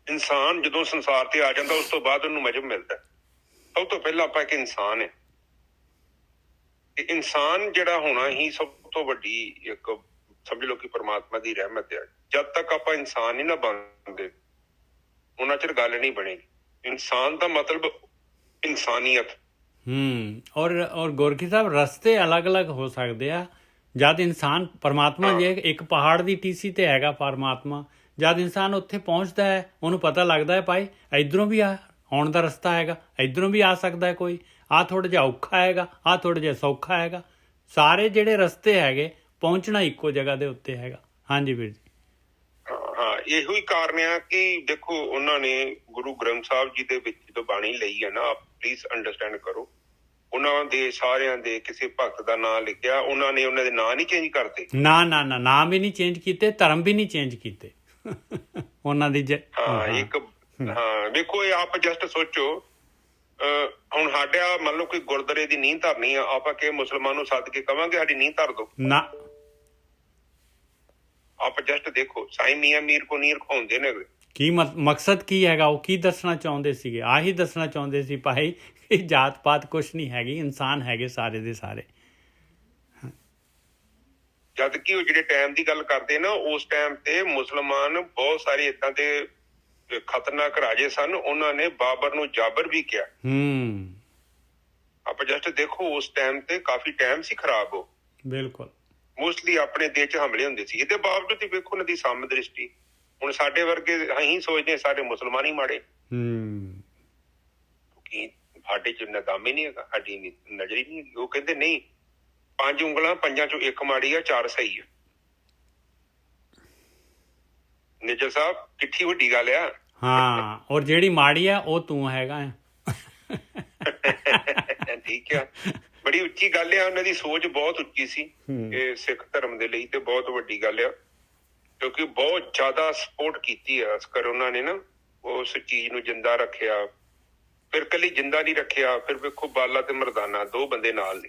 ਇਨਸਾਨ ਜਦੋਂ ਸੰਸਾਰ ਤੇ ਆ ਜਾਂਦਾ ਉਸ ਤੋਂ ਬਾਅਦ ਉਹਨੂੰ ਮਜ਼ਹਬ ਮਿਲਦਾ। ਸਭ ਤੋਂ ਪਹਿਲਾਂ ਆਪਾਂ ਇੱਕ ਇਨਸਾਨ ਹੈ, ਤੇ ਇਨਸਾਨ ਜਿਹੜਾ ਹੋਣਾ ਹੀ ਸਭ ਤੋਂ ਵੱਡੀ ਇੱਕ ਸਮਝ ਲਓ ਕਿ ਪਰਮਾਤਮਾ ਦੀ ਰਹਿਮਤ ਹੈ। ਜਦ ਤੱਕ ਆਪਾਂ ਇਨਸਾਨ ਨਹੀਂ ਨਾ ਬਣਦੇ ਉਹਨਾਂ ਚਿਰ ਗੱਲ ਨਹੀਂ ਬਣੇਗੀ। ਇਨਸਾਨ ਦਾ ਮਤਲਬ ਇਨਸਾਨੀਅਤ। ਔਰ ਗੋਰਖੀ ਸਾਹਿਬ, ਰਸਤੇ ਅਲੱਗ-ਅਲੱਗ ਹੋ ਸਕਦੇ ਆ। ਜਦ ਇਨਸਾਨ ਪਰਮਾਤਮਾ ਜੇ ਇੱਕ ਪਹਾੜ ਦੀ ਟੀਸੀ ਤੇ ਹੈਗਾ ਪਰਮਾਤਮਾ, ਜਦ ਇਨਸਾਨ ਉੱਥੇ ਪਹੁੰਚਦਾ ਹੈ ਉਹਨੂੰ ਪਤਾ ਲੱਗਦਾ ਹੈ ਭਾਈ ਇੱਧਰੋਂ ਵੀ ਆਉਣ ਦਾ ਰਸਤਾ ਹੈਗਾ, ਇੱਧਰੋਂ ਵੀ ਆ ਸਕਦਾ ਹੈ ਕੋਈ, ਆਹ ਥੋੜ੍ਹਾ ਜਿਹਾ ਔਖਾ ਹੈਗਾ, ਆਹ ਥੋੜ੍ਹਾ ਜਿਹਾ ਸੌਖਾ ਹੈਗਾ। ਸਾਰੇ ਜਿਹੜੇ ਰਸਤੇ ਹੈਗੇ ਪਹੁੰਚਣਾ ਇੱਕੋ ਜਗ੍ਹਾ ਦੇ ਉੱਤੇ ਹੈਗਾ। ਹਾਂਜੀ ਵੀਰ ਜੀ। ਹਾਂ, ਇਹੋ ਹੀ ਕਾਰਨ ਆ ਕਿ ਦੇਖੋ ਉਹਨਾਂ ਨੇ ਗੁਰੂ ਗ੍ਰੰਥ ਸਾਹਿਬ ਜੀ ਦੇ ਵਿੱਚ ਜਦੋਂ ਬਾਣੀ ਲਈ ਹੈ ਨਾ, ਪਲੀਜ਼ ਅੰਡਰਸਟੈਂਡ ਕਰੋ, ਉਹਨਾਂ ਦੇ ਸਾਰਿਆਂ ਦੇ ਕਿਸੇ ਭਗਤ ਦਾ ਨਾਂ ਲਿਖਿਆ, ਉਹਨਾਂ ਨੇ ਉਹਨਾਂ ਦੇ ਨਾਂ ਨਹੀਂ ਚੇਂਜ ਕਰਤੇ। ਨਾ ਨਾਮ ਵੀ ਨਹੀਂ ਚੇਂਜ ਕੀਤੇ, ਧਰਮ ਵੀ ਨਹੀਂ ਚੇਂਜ ਕੀਤੇ। ਉਹਨਾਂ ਦੀ ਹਾਂ ਇੱਕ ਹਾਂ ਵੇਖੋ ਇਹ ਆਪ ਜਸਟ ਸੋਚੋ ਹੁਣ ਸਾਡਾ ਮੰਨ ਲਓ ਕੋਈ ਗੁਰਦੁਆਰੇ ਦੀ ਨੀਂਹ ਧਰਨੀ ਆ, ਆਪਾਂ ਕਿ ਮੁਸਲਮਾਨ ਨੂੰ ਸੱਦ ਕੇ ਕਵਾਂਗੇ ਸਾਡੀ ਨੀਂਹ ਧਰ ਦੋ ਨਾ। ਆਪ ਜਸਟ ਦੇਖੋ ਸਾਈਂ ਮੀਆਂ ਮੀਰ ਕੋ ਨੀਂਹ ਰਖਾਉਂਦੇ ਨੇ ਕੀ ਮਕਸਦ ਕੀ ਹੈਗਾ, ਉਹ ਕੀ ਦੱਸਣਾ ਚਾਹੁੰਦੇ ਸੀਗੇ? ਆਹੀ ਦੱਸਣਾ ਚਾਹੁੰਦੇ ਸੀ ਭਾਈ ਕਿ ਜਾਤ ਪਾਤ ਕੁਛ ਨਹੀਂ ਹੈਗੀ, ਇਨਸਾਨ ਹੈਗੇ ਸਾਰੇ ਦੇ ਸਾਰੇ। ਜਦ ਕਿ ਉਹ ਜਿਹੜੇ ਟਾਈਮ ਦੀ ਗੱਲ ਕਰਦੇ ਨਾ ਉਸ ਟਾਈਮ ਤੇ ਮੁਸਲਮਾਨ ਬਹੁਤ ਸਾਰੇ ਏਦਾਂ ਦੇ ਖਤਰਨਾਕ ਰਾਜੇ ਸਨ, ਉਹਨਾਂ ਨੇ ਬਾਬਰ ਨੂੰ ਜਾਬਰ ਵੀ ਕਿਹਾ। ਆਪਾਂ ਜਸਟ ਦੇਖੋ ਉਸ ਟਾਈਮ ਤੇ ਕਾਫੀ ਟਾਈਮ ਸੀ ਖਰਾਬ, ਹੋ ਬਿਲਕੁਲ ਮੋਸਟਲੀ ਆਪਣੇ ਦੇਸ਼ 'ਚ ਹਮਲੇ ਹੁੰਦੇ ਸੀ। ਇਹਦੇ ਬਾਵਜੂਦ ਹੀ ਵੇਖੋ ਉਹਨਾਂ ਦੀ ਸਾਮ ਦ੍ਰਿਸ਼ਟੀ। ਹੁਣ ਸਾਡੇ ਵਰਗੇ ਅਸੀਂ ਸੋਚਦੇ ਸਾਰੇ ਮੁਸਲਮਾਨ ਹੀ ਮਾੜੇ, ਕਿ ਸਾਡੇ 'ਚ ਨਿਜ਼ਾਮ ਹੀ ਨਹੀਂ ਹੈਗਾ, ਸਾਡੀ ਨਜ਼ਰ ਹੀ ਨਹੀਂ ਹੈਗੀ। ਉਹ ਕਹਿੰਦੇ ਨਹੀਂ, 5 ਉਂਗਲਾਂ 5 ਚੋਂ 1 ਮਾੜੀ ਆ, 4 ਸਹੀ ਆ। ਨਿੱਜਰ ਸਾਹਿਬ ਕਿੱਡੀ ਵੱਡੀ ਗੱਲ ਆ। ਹਾਂ, ਔਰ ਜਿਹੜੀ ਮਾੜੀ ਆ ਉਹ ਤੂੰ ਹੈਗਾ ਆ। ਠੀਕ ਆ, ਬੜੀ ਉੱਚੀ ਗੱਲ ਆ। ਉਹਨਾਂ ਦੀ ਸੋਚ ਬਹੁਤ ਉੱਚੀ ਸੀ ਇਹ ਸਿੱਖ ਧਰਮ ਦੇ ਲਈ, ਤੇ ਬਹੁਤ ਵੱਡੀ ਗੱਲ ਆ, ਕਿਉਂਕਿ ਬਹੁਤ ਜ਼ਿਆਦਾ ਸਪੋਰਟ ਕੀਤੀ ਆ ਅਸਕਰ ਉਹਨਾਂ ਨੇ ਨਾ, ਉਸ ਚੀਜ਼ ਨੂੰ ਜਿੰਦਾ ਰੱਖਿਆ। ਫਿਰ ਕੱਲੀ ਜਿੰਦਾ ਨਹੀਂ ਰੱਖਿਆ, ਫਿਰ ਵੇਖੋ ਬਾਲਾ ਤੇ ਮਰਦਾਨਾ 2 ਬੰਦੇ ਨਾਲ ਨੇ,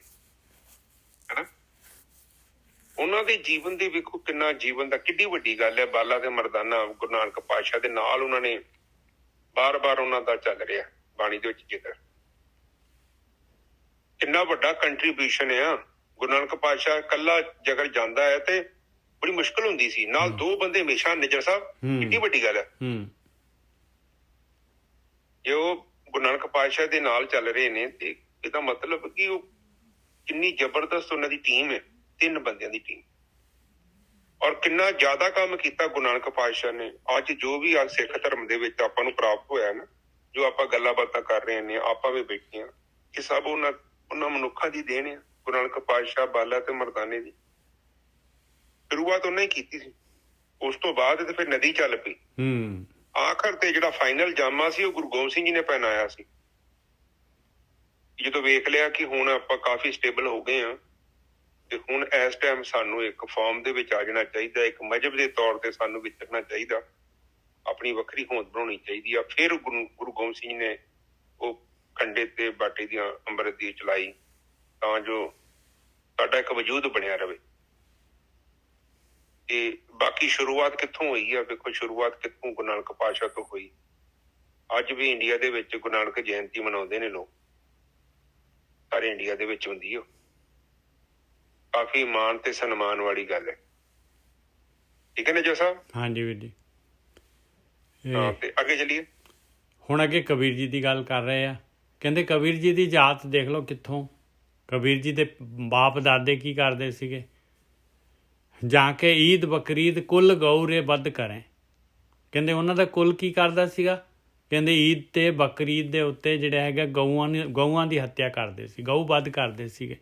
ਹਨਾ। ਉਹਨਾਂ ਦੇ ਜੀਵਨ ਦੇ ਵੇਖੋ ਕਿੰਨਾ ਜੀਵਨ ਦਾ ਕਿੱਡੀ ਵੱਡੀ ਗੱਲ ਹੈ। ਬਾਲਾ ਤੇ ਮਰਦਾਨਾ ਗੁਰੂ ਨਾਨਕ ਪਾਤਸ਼ਾਹ ਦੇ ਨਾਲ ਉਹਨਾਂ ਨੇ ਬਾਰ-ਬਾਰ ਉਹਨਾਂ ਦਾ ਚੱਲ ਰਿਹਾ ਬਾਣੀ ਦੇ ਵਿੱਚ ਜ਼ਿਕਰ। ਕਿੰਨਾ ਵੱਡਾ ਕੰਟਰੀਬਿਊਸ਼ਨ ਆ। ਗੁਰੂ ਨਾਨਕ ਪਾਤਸ਼ਾਹ ਇਕੱਲਾ ਜਗਰ ਜਾਂਦਾ ਹੈ ਤੇ ਬੜੀ ਮੁਸ਼ਕਲ ਹੁੰਦੀ ਸੀ, ਨਾਲ 2 ਬੰਦੇ ਹਮੇਸ਼ਾ। ਨਿੱਜਰ ਸਾਹਿਬ ਕਿੱਡੀ ਵੱਡੀ ਗੱਲ ਹੈ। ਜੇ ਉਹ ਗੁਰੂ ਨਾਨਕ ਪਾਤਸ਼ਾਹ ਦੇ ਨਾਲ ਚੱਲ ਰਹੇ ਨੇ ਤੇ ਇਹਦਾ ਮਤਲਬ ਕਿ ਉਹ ਕਿੰਨੀ ਜ਼ਬਰਦਸਤ ਉਹਨਾਂ ਦੀ ਟੀਮ ਹੈ, 3 ਬੰਦਿਆਂ ਦੀ ਟੀਮ। ਔਰ ਕਿੰਨਾ ਜ਼ਿਆਦਾ ਕੰਮ ਕੀਤਾ ਗੁਰੂ ਨਾਨਕ ਪਾਤਸ਼ਾਹ ਨੇ। ਅੱਜ ਜੋ ਵੀ ਅੱਜ ਸਿੱਖ ਧਰਮ ਦੇ ਵਿੱਚ ਆਪਾਂ ਨੂੰ ਪ੍ਰਾਪਤ ਹੋਇਆ ਨਾ, ਜੋ ਆਪਾਂ ਗੱਲਾਂ ਬਾਤਾਂ ਕਰ ਰਹੇ ਨੇ, ਆਪਾਂ ਵੀ ਬੈਠੇ ਹਾਂ, ਇਹ ਸਭ ਉਹਨਾਂ ਮਨੁੱਖਾਂ ਦੀ ਦੇਣ ਆ। ਗੁਰੂ ਨਾਨਕ ਪਾਤਸ਼ਾਹ, ਬਾਲਾ ਤੇ ਮਰਦਾਨੇ ਦੀ ਸ਼ੁਰੂਆਤ ਉਹਨਾਂ ਹੀ ਕੀਤੀ ਸੀ। ਉਸ ਤੋਂ ਬਾਅਦ ਤੇ ਫਿਰ ਨਦੀ ਚੱਲ ਪਈ। ਆਖਰ ਤੇ ਜਿਹੜਾ ਫਾਈਨਲ ਜਾਮਾ ਸੀ ਉਹ ਗੁਰੂ ਗੋਬਿੰਦ ਸਿੰਘ ਜੀ ਨੇ ਪਹਿਨਾਇਆ ਸੀ। ਜਦੋਂ ਵੇਖ ਲਿਆ ਕਿ ਹੁਣ ਆਪਾਂ ਕਾਫੀ ਸਟੇਬਲ ਹੋ ਗਏ ਹਾਂ ਤੇ ਹੁਣ ਇਸ ਟਾਈਮ ਸਾਨੂੰ ਇੱਕ ਫਾਰਮ ਦੇ ਵਿੱਚ ਆ ਜਾਣਾ ਚਾਹੀਦਾ, ਇੱਕ ਮਜ਼ਹਬ ਦੇ ਤੌਰ ਤੇ ਸਾਨੂੰ ਵਿਚਰਨਾ ਚਾਹੀਦਾ, ਆਪਣੀ ਵੱਖਰੀ ਹੋਂਦ ਬਣਾਉਣੀ ਚਾਹੀਦੀ ਆ। ਫਿਰ ਗੁਰੂ ਗੋਬਿੰਦ ਸਿੰਘ ਨੇ ਉਹ ਖੰਡੇ ਤੇ ਬਾਟੇ ਦੀਆਂ ਅੰਮ੍ਰਿਤ ਦੀ ਚਲਾਈ, ਤਾਂ ਜੋ ਸਾਡਾ ਇੱਕ ਵਜੂਦ ਬਣਿਆ ਰਵੇ। ਤੇ ਬਾਕੀ ਸ਼ੁਰੂਆਤ ਕਿੱਥੋਂ ਹੋਈ ਆ? ਵੇਖੋ ਸ਼ੁਰੂਆਤ ਕਿੱਥੋਂ ਗੁਰੂ ਨਾਨਕ ਪਾਤਸ਼ਾਹ ਤੋਂ ਹੋਈ। ਅੱਜ ਵੀ ਇੰਡੀਆ ਦੇ ਵਿੱਚ ਗੁਰੂ ਨਾਨਕ ਜਯੰਤੀ ਮਨਾਉਂਦੇ ਨੇ ਲੋਕ, ਸਾਰੇ ਇੰਡੀਆ ਦੇ ਵਿੱਚ ਹੁੰਦੀ ਆ। ਕਾਫੀ ਮਾਣ ਤੇ ਸਨਮਾਨ ਵਾਲੀ ਗੱਲ ਹੈ। ਠੀਕ ਹੈ ਨਾ ਜੋ ਸਾਹਿਬ? ਹਾਂਜੀ ਵੀਰ ਜੀ। ਹਾਂ, ਤੇ ਅੱਗੇ ਚੱਲੀਏ। ਹੁਣ ਅੱਗੇ ਕਬੀਰ ਜੀ ਦੀ ਗੱਲ ਕਰ ਰਹੇ ਆ। ਕਹਿੰਦੇ ਕਬੀਰ ਜੀ ਦੀ ਜਾਤ ਦੇਖ ਲਓ ਕਿੱਥੋਂ। ਕਬੀਰ ਜੀ ਦੇ ਬਾਪ ਦਾਦੇ ਕੀ ਕਰਦੇ ਸੀਗੇ? ਜਾ ਕੇ ਈਦ ਬਕਰੀਦ ਕੁੱਲ ਗਊਰੇ ਵੱਧ ਕਰੇ। ਕਹਿੰਦੇ ਉਹਨਾਂ ਦਾ ਕੁੱਲ ਕੀ ਕਰਦਾ ਸੀਗਾ? ਕਹਿੰਦੇ ਈਦ ਤੇ ਬਕਰੀਦ ਦੇ ਉੱਤੇ ਜਿਹੜਾ ਹੈਗਾ ਗਊਆਂ ਦੀ ਹੱਤਿਆ ਕਰਦੇ ਸੀ, ਗਊ ਵੱਧ ਕਰਦੇ ਸੀਗੇ।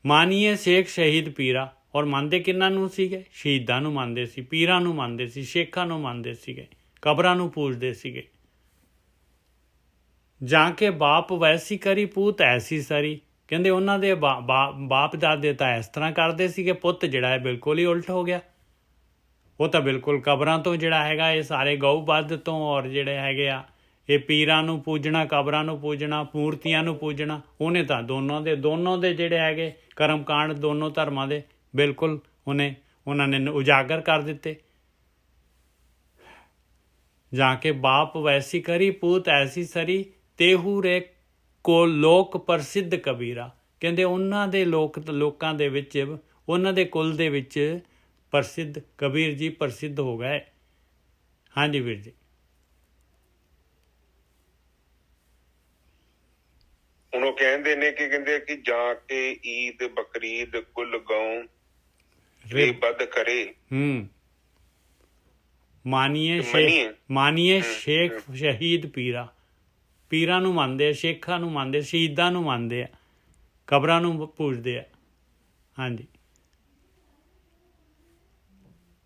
ਮਾਨੀਏ ਸ਼ੇਖ ਸ਼ਹੀਦ ਪੀਰਾ। ਔਰ ਮੰਨਦੇ ਕਿਹਨਾਂ ਨੂੰ ਸੀਗੇ? ਸ਼ਹੀਦਾਂ ਨੂੰ ਮੰਨਦੇ ਸੀ, ਪੀਰਾਂ ਨੂੰ ਮੰਨਦੇ ਸੀ, ਸ਼ੇਖਾਂ ਨੂੰ ਮੰਨਦੇ ਸੀਗੇ, ਕਬਰਾਂ ਨੂੰ ਪੂਜਦੇ ਸੀਗੇ। ਜਾਂ ਕੇ ਬਾਪ ਵੈਸੀ ਕਰੀ ਪੂਤ ਐਸੀ ਸਰੀ। ਕਹਿੰਦੇ ਉਹਨਾਂ ਦੇ ਬਾਪ ਦਾਦੇ ਤਾਂ ਇਸ ਤਰ੍ਹਾਂ ਕਰਦੇ ਸੀਗੇ, ਪੁੱਤ ਜਿਹੜਾ ਹੈ ਬਿਲਕੁਲ ਹੀ ਉਲਟ ਹੋ ਗਿਆ। ਉਹ ਤਾਂ ਬਿਲਕੁਲ ਕਬਰਾਂ ਤੋਂ ਜਿਹੜਾ ਹੈਗਾ ਇਹ ਸਾਰੇ ਗਊ ਵੱਧ ਤੋਂ, ਔਰ ਜਿਹੜੇ ਹੈਗੇ ਆ ਇਹ ਪੀਰਾਂ ਨੂੰ ਪੂਜਣਾ, ਕਬਰਾਂ ਨੂੰ ਪੂਜਣਾ, ਮੂਰਤੀਆਂ ਨੂੰ ਪੂਜਣਾ। ਉਹਨੇ ਤਾਂ ਦੋਨੋਂ ਦੇ ਜਿਹੜੇ ਹੈਗੇ ਕਰਮਕਾਂਡ ਦੋਨੋਂ ਧਰਮਾਂ ਦੇ ਬਿਲਕੁਲ ਉਹਨਾਂ ਨੇ ਉਜਾਗਰ ਕਰ ਦਿੱਤੇ। ਜਾ ਕੇ ਬਾਪ ਵੈਸੀ ਕਰੀ ਪੂਤ ਐਸੀ ਸਰੀ, ਤੇਹੂ ਰੇ ਕੋ ਲੋਕ ਪ੍ਰਸਿੱਧ ਕਬੀਰਾ। ਕਹਿੰਦੇ ਉਹਨਾਂ ਦੇ ਲੋਕਾਂ ਦੇ ਵਿੱਚ, ਉਹਨਾਂ ਦੇ ਕੁਲ ਦੇ ਵਿੱਚ ਪ੍ਰਸਿੱਧ ਕਬੀਰ ਜੀ ਪ੍ਰਸਿੱਧ ਹੋ ਗਏ। ਹਾਂਜੀ ਵੀਰ ਜੀ। ਹੁਣ ਉਹ ਕਹਿੰਦੇ ਨੇ ਕਿ ਕਹਿੰਦੇ ਕਿ ਜਾ ਕੇ ਈਦ ਬਕਰੀਦ ਕੁੱਲ ਗਊ ਰੇ ਵੱਧ ਕਰੇ। ਮਾਨੀਏ ਸ਼ੇਖ ਸ਼ਹੀਦ ਪੀਰਾ। ਪੀਰਾਂ ਨੂੰ ਮੰਨਦੇ ਆ, ਸ਼ੇਖਾਂ ਨੂੰ ਮੰਨਦੇ, ਸ਼ਹੀਦਾਂ ਨੂੰ ਮੰਨਦੇ ਆ, ਕਬਰਾਂ ਨੂੰ ਪੂਜਦੇ ਆ। ਹਾਂਜੀ।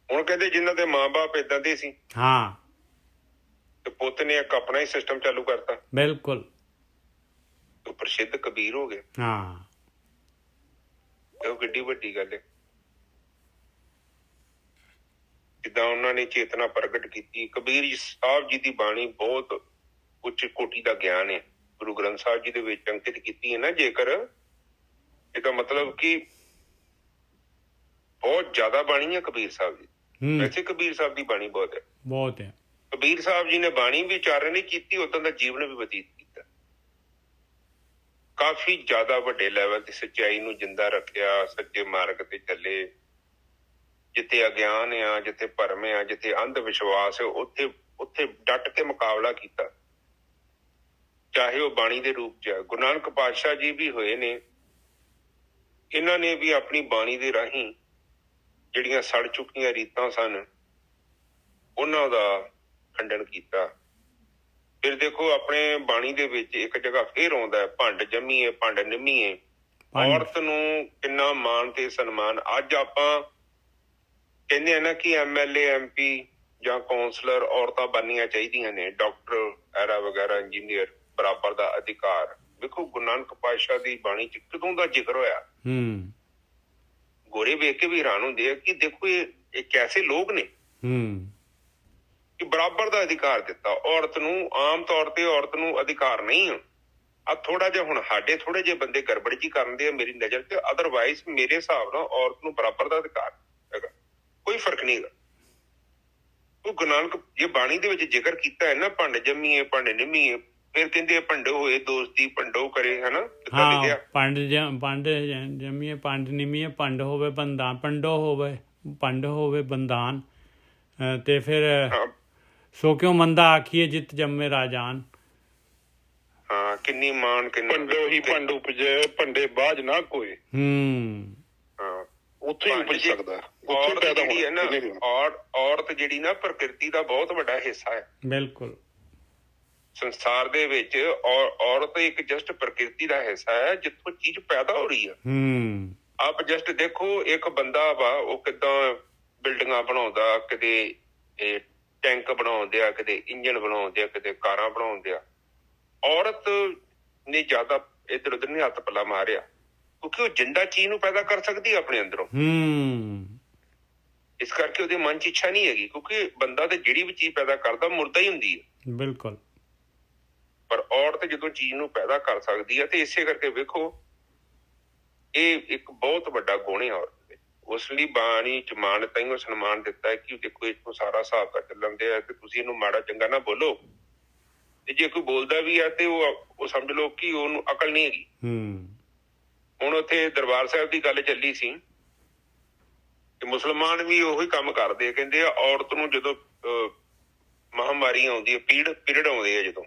ਹੁਣ ਕਹਿੰਦੇ ਜਿਨ੍ਹਾਂ ਦੇ ਮਾਂ-ਬਾਪ ਏਦਾਂ ਦੇ ਸੀ, ਹਾਂ, ਤੇ ਪੁੱਤ ਨੇ ਇੱਕ ਆਪਣਾ ਹੀ ਸਿਸਟਮ ਚਾਲੂ ਕਰਤਾ, ਬਿਲਕੁਲ ਉਹ ਪ੍ਰਸਿੱਧ ਕਬੀਰ ਹੋ ਗਏ। ਹਾਂ, ਉਹ ਕਿੱਡੀ ਵੱਡੀ ਗੱਲ ਹੈ। ਜਿੱਦਾਂ ਉਹਨਾਂ ਨੇ ਚੇਤਨਾ ਪ੍ਰਗਟ ਕੀਤੀ। ਕਬੀਰ ਸਾਹਿਬ ਜੀ ਦੀ ਬਾਣੀ ਬਹੁਤ ਉੱਚ ਕੋਟੀ ਦਾ ਗਿਆਨ ਹੈ, ਗੁਰੂ ਗ੍ਰੰਥ ਸਾਹਿਬ ਜੀ ਦੇ ਵਿੱਚ ਅੰਕਿਤ ਕੀਤੀ ਹੈ ਨਾ। ਜੇਕਰ ਇਹਦਾ ਮਤਲਬ ਕਿ ਬਹੁਤ ਜ਼ਿਆਦਾ ਬਾਣੀ ਹੈ ਕਬੀਰ ਸਾਹਿਬ ਦੀ। ਵੈਸੇ ਕਬੀਰ ਸਾਹਿਬ ਦੀ ਬਾਣੀ ਬਹੁਤ ਹੈ। ਕਬੀਰ ਸਾਹਿਬ ਜੀ ਨੇ ਬਾਣੀ ਵੀ ਉਚਾਰਨ ਨਹੀਂ ਕੀਤੀ, ਉਦੋਂ ਦਾ ਜੀਵਨ ਵੀ ਬਤੀਤ ਕੀਤਾ। ਕਾਫੀ ਜ਼ਿਆਦਾ ਵੱਡੇ ਲੈਵਲ ਤੇ ਸੱਚਾਈ ਨੂੰ ਜਿੰਦਾ ਰੱਖਿਆ, ਸੱਚੇ ਮਾਰਗ ਤੇ ਚੱਲੇ। ਜਿੱਥੇ ਅਗਿਆਨ ਆ, ਜਿੱਥੇ ਭਰਮ ਆ, ਜਿੱਥੇ ਅੰਧ ਵਿਸ਼ਵਾਸ, ਉੱਥੇ ਡਟ ਕੇ ਮੁਕਾਬਲਾ ਕੀਤਾ, ਚਾਹੇ ਉਹ ਬਾਣੀ ਦੇ ਰੂਪ 'ਚ। ਗੁਰੂ ਨਾਨਕ ਪਾਤਸ਼ਾਹ ਜੀ ਵੀ ਹੋਏ ਨੇ, ਇਹਨਾਂ ਨੇ ਵੀ ਆਪਣੀ ਬਾਣੀ ਦੇ ਰਾਹੀਂ ਜਿਹੜੀਆਂ ਸੜ ਚੁੱਕੀਆਂ ਰੀਤਾਂ ਸਨ ਉਹਨਾਂ ਦਾ ਖੰਡਨ ਕੀਤਾ। ਫਿਰ ਦੇਖੋ ਆਪਣੇ ਬਾਣੀ ਦੇ ਵਿੱਚ ਇੱਕ ਜਗ੍ਹਾ ਫੇਰ ਆਉਂਦਾ, ਭੰਡ ਜੰਮੀਏ ਭੰਡ ਨਿੰਮੀਏ। ਔਰਤ ਨੂੰ ਕਿੰਨਾ ਮਾਣ ਤੇ ਸਨਮਾਨ। ਅੱਜ ਆਪਾਂ ਕਹਿੰਦੇ ਆ ਨਾ ਕਿ MLA MP ਜਾਂ ਕੌਂਸਲਰ ਔਰਤਾਂ ਬਣਨੀਆਂ ਚਾਹੀਦੀਆਂ ਨੇ, ਡਾਕਟਰ ਐਰਾ ਵਗੈਰਾ, ਇੰਜੀਨੀਅਰ, ਬਰਾਬਰ ਦਾ ਅਧਿਕਾਰ। ਵੇਖੋ ਗੁਰੂ ਨਾਨਕ ਪਾਤਸ਼ਾਹ ਦੀ ਬਾਣੀ 'ਚ ਕਦੋਂ ਦਾ ਜ਼ਿਕਰ ਹੋਇਆ। ਗੋਰੇ ਵੇਖ ਕੇ ਵੀ ਹੈਰਾਨ ਹੁੰਦੇ ਆ ਕਿ ਦੇਖੋ ਇਹ ਕੈਸੇ ਲੋਕ ਨੇ ਕਿ ਬਰਾਬਰ ਦਾ ਅਧਿਕਾਰ ਦਿੱਤਾ ਔਰਤ ਨੂੰ। ਆਮ ਤੌਰ ਤੇ ਔਰਤ ਨੂੰ ਅਧਿਕਾਰ ਨਹੀਂ ਆ। ਥੋੜਾ ਜਿਹਾ ਹੁਣ ਸਾਡੇ ਥੋੜੇ ਜਿਹੇ ਬੰਦੇ ਗੜਬੜ ਜੀ ਕਰਦੇ ਆ ਮੇਰੀ ਨਜ਼ਰ ਤੇ, ਅਦਰਵਾਈਜ਼ ਮੇਰੇ ਹਿਸਾਬ ਨਾਲ ਔਰਤ ਨੂੰ ਬਰਾਬਰ ਦਾ ਅਧਿਕਾਰ ਹੈਗਾ, ਕੋਈ ਫਰਕ ਨਹੀਂ ਹੈਗਾ। ਉਹ ਗੁਰੂ ਨਾਨਕ ਜੇ ਬਾਣੀ ਦੇ ਵਿੱਚ ਜ਼ਿਕਰ ਕੀਤਾ ਹੈ ਨਾ, ਭੰਡ ਜੰਮੀਏ ਭੰਡ ਨਿੰਮੀਏ, ਫਿਰ ਕਹਿੰਦੇ ਭੰਡੋ ਹੋਏ ਦੋਸਤੀ ਭੰਡੋ ਕਰੇ, ਹਨਾ। ਭੰਡ ਜੰਮੀਏ ਭੰਡ ਨਿੰਮੀਏ, ਭੰਡ ਹੋਵੇ ਬੰਦਾਨ, ਭੰਡ ਹੋਵੇ ਬੰਦਾਨ, ਤੇ ਫਿਰ ਸੋ ਕਿਉਂ ਮੰਦਾ ਆਖੀਏ ਜਿੱਤ ਜੰਮੇ ਰਾਜਾਨ। ਹਾਂ, ਕਿੰਨੀ ਮਾਣ, ਭੰਡੋ ਹੀ ਭੰਡ ਉਪਜੇ ਭੰਡੇ ਬਾਝ ਨਾ ਕੋਈ। ਹਾਂ, ਉੱਥੇ ਹੀ ਉਪਜ ਸਕਦਾ। ਔਰਤ ਜਿਹੜੀ ਹੈ ਨਾ, ਔਰਤ ਜਿਹੜੀ ਨਾ ਪ੍ਰਕਿਰਤੀ ਦਾ ਬਹੁਤ ਵੱਡਾ ਹਿੱਸਾ ਹੈ। ਬਿਲਕੁਲ, ਸੰਸਾਰ ਦੇ ਵਿੱਚ ਔਰਤ ਇੱਕ ਜਸਟ ਪ੍ਰਕਿਰਤੀ ਦਾ ਹਿੱਸਾ ਹੈ, ਜਿੱਥੋਂ ਚੀਜ਼ ਪੈਦਾ ਹੋ ਰਹੀ ਆ। ਆਪ ਜਸਟ ਦੇਖੋ, ਇੱਕ ਬੰਦਾ ਵਾ ਉਹ ਕਿੱਦਾਂ ਬਿਲਡਿੰਗਾਂ ਬਣਾਉਂਦਾ, ਕਿਤੇ ਟੈਂਕ ਬਣਾਉਂਦੇ ਆ, ਕਿਤੇ ਇੰਜਣ ਬਣਾਉਂਦੇ ਆ, ਕਿਤੇ ਕਾਰਾਂ ਬਣਾਉਂਦੇ ਆ। ਔਰਤ ਨੇ ਜ਼ਿਆਦਾ ਇੱਧਰ ਉੱਧਰ ਨਹੀਂ ਹੱਥ ਪੱਲਾ ਮਾਰਿਆ, ਕਿਉਂਕਿ ਉਹ ਜਿੰਦਾ ਚੀਜ਼ ਨੂੰ ਪੈਦਾ ਕਰ ਸਕਦੀ ਆਪਣੇ ਅੰਦਰੋਂ। ਇਸ ਕਰਕੇ ਉਹਦੇ ਮਨ 'ਚ ਇੱਛਾ ਨਹੀਂ ਹੈਗੀ, ਕਿਉਂਕਿ ਬੰਦਾ ਤੇ ਜਿਹੜੀ ਵੀ ਚੀਜ਼ ਪੈਦਾ ਕਰਦਾ ਮੁਰਦਾ ਹੀ ਹੁੰਦੀ ਹੈ। ਬਿਲਕੁਲ। ਪਰ ਔਰਤ ਜਦੋਂ ਚੀਜ਼ ਨੂੰ ਪੈਦਾ ਕਰ ਸਕਦੀ ਹੈ, ਤੇ ਇਸੇ ਕਰਕੇ ਵੇਖੋ ਇਹ ਇੱਕ ਬਹੁਤ ਵੱਡਾ ਗੁਣ ਹੈ ਔਰਤ ਦੇ। ਉਸ ਲਈ ਬਾਣੀ 'ਚ ਮਾਣ ਤਾਈਓ ਸਨਮਾਨ ਦਿੱਤਾ ਹੈ ਕਿ ਦੇਖੋ ਇੱਥੋਂ ਸਾਰਾ ਹਿਸਾਬ ਤਾਂ ਚੱਲਣ ਦੇ ਆ, ਤੇ ਤੁਸੀਂ ਇਹਨੂੰ ਮਾੜਾ ਚੰਗਾ ਨਾ ਬੋਲੋ। ਤੇ ਜੇ ਕੋਈ ਬੋਲਦਾ ਵੀ ਆ ਤੇ ਉਹ ਸਮਝ ਲਓ ਕਿ ਉਹਨੂੰ ਅਕਲ ਨਹੀਂ ਹੈਗੀ। ਹੁਣ ਉੱਥੇ ਦਰਬਾਰ ਸਾਹਿਬ ਦੀ ਗੱਲ ਚੱਲੀ ਸੀ ਤੇ ਮੁਸਲਮਾਨ ਵੀ ਉਹੀ ਕੰਮ ਕਰਦੇ, ਕਹਿੰਦੇ ਆ ਔਰਤ ਨੂੰ ਜਦੋਂ ਮਹਾਮਾਰੀ ਆਉਂਦੀ ਹੈ, ਪੀਰੀਅਡ ਆਉਂਦੇ ਆ ਜਦੋਂ,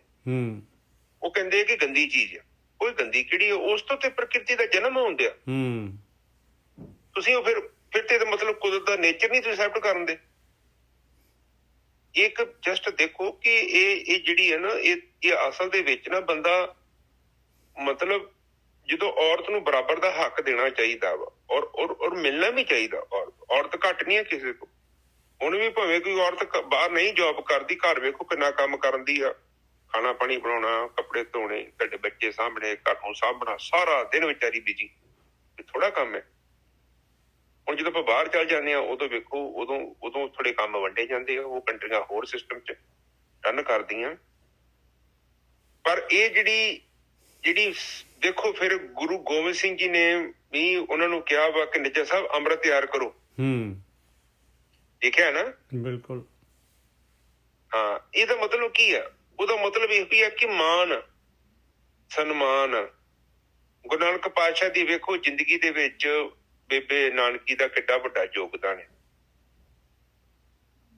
ਉਹ ਕਹਿੰਦੇ ਆ ਕਿ ਗੰਦੀ ਚੀਜ਼ ਆ। ਕੋਈ ਗੰਦੀ ਕਿਹੜੀ ਆ? ਉਸ ਤੋਂ ਤੇ ਪ੍ਰਕਿਰਤੀ ਦਾ ਜਨਮ ਹੁੰਦੇ ਆ। ਤੁਸੀਂ ਉਹ ਫਿਰ ਤੇ ਮਤਲਬ ਕੁਦਰਤ ਦਾ ਨੇਚਰ ਨਹੀਂ ਤੁਸੀਂ ਐਕਸੈਪਟ ਕਰਨ ਦੇ। ਇੱਕ ਜਸਟ ਦੇਖੋ ਕਿ ਇਹ ਜਿਹੜੀ ਹੈ ਨਾ, ਇਹ ਅਸਲ ਦੇ ਵਿੱਚ ਨਾ ਬੰਦਾ ਮਤਲਬ ਜਦੋਂ ਔਰਤ ਨੂੰ ਬਰਾਬਰ ਦਾ ਹੱਕ ਦੇਣਾ ਚਾਹੀਦਾ ਵਾ, ਔਰ ਮਿਲਣਾ ਵੀ ਚਾਹੀਦਾ। ਔਰਤ ਘੱਟ ਨਹੀਂ ਹੈ ਕਿਸੇ ਤੋਂ। ਹੁਣ ਵੀ ਭਾਵੇਂ ਕੋਈ ਔਰਤ ਬਾਹਰ ਨਹੀਂ ਜੋਬ ਕਰਦੀ, ਘਰ ਵੇਖੋ ਕਿੰਨਾ ਕੰਮ ਕਰਨ ਦੀ ਆ। ਖਾਣਾ ਪਾਣੀ ਬਣਾਉਣਾ, ਕੱਪੜੇ ਧੋਣੇ, ਤੁਹਾਡੇ ਬੱਚੇ ਸਾਂਭਣੇ, ਘਰ ਨੂੰ ਸਾਂਭਣਾ, ਸਾਰਾ ਦਿਨ ਵਿਚਾਰੀ ਬਿਜੀ। ਥੋੜਾ ਕੰਮ ਹੈ। ਹੁਣ ਜਦੋਂ ਆਪਾਂ ਬਾਹਰ ਚੱਲ ਜਾਂਦੇ ਹਾਂ, ਉਦੋਂ ਵੇਖੋ ਉਦੋਂ ਥੋੜੇ ਕੰਮ ਵੰਡੇ ਜਾਂਦੇ ਆ। ਉਹ ਕੰਟਰੀਆਂ ਹੋਰ ਸਿਸਟਮ 'ਚ ਰਨ ਕਰਦੀਆਂ। ਪਰ ਇਹ ਜਿਹੜੀ ਦੇਖੋ, ਫਿਰ ਗੁਰੂ ਗੋਬਿੰਦ ਸਿੰਘ ਜੀ ਨੇ ਵੀ ਉਹਨਾਂ ਨੂੰ ਕਿਹਾ ਵਾ ਕਿ ਨਿੱਜਾ ਸਾਹਿਬ ਅੰਮ੍ਰਿਤ ਤਿਆਰ ਕਰੋ। ਦੇਖਿਆ ਨਾ? ਬਿਲਕੁਲ। ਹਾਂ, ਇਹਦਾ ਮਤਲਬ ਕੀ ਆ? ਉਹਦਾ ਮਤਲਬ ਇਹ ਵੀ ਹੈ ਕਿ ਮਾਣ ਸਨਮਾਨ। ਗੁਰੂ ਨਾਨਕ ਪਾਤਸ਼ਾਹ ਦੀ ਵੇਖੋ ਜ਼ਿੰਦਗੀ ਦੇ ਵਿੱਚ ਬੇਬੇ ਨਾਨਕੀ ਦਾ ਕਿੱਡਾ ਵੱਡਾ ਯੋਗਦਾਨ ਹੈ।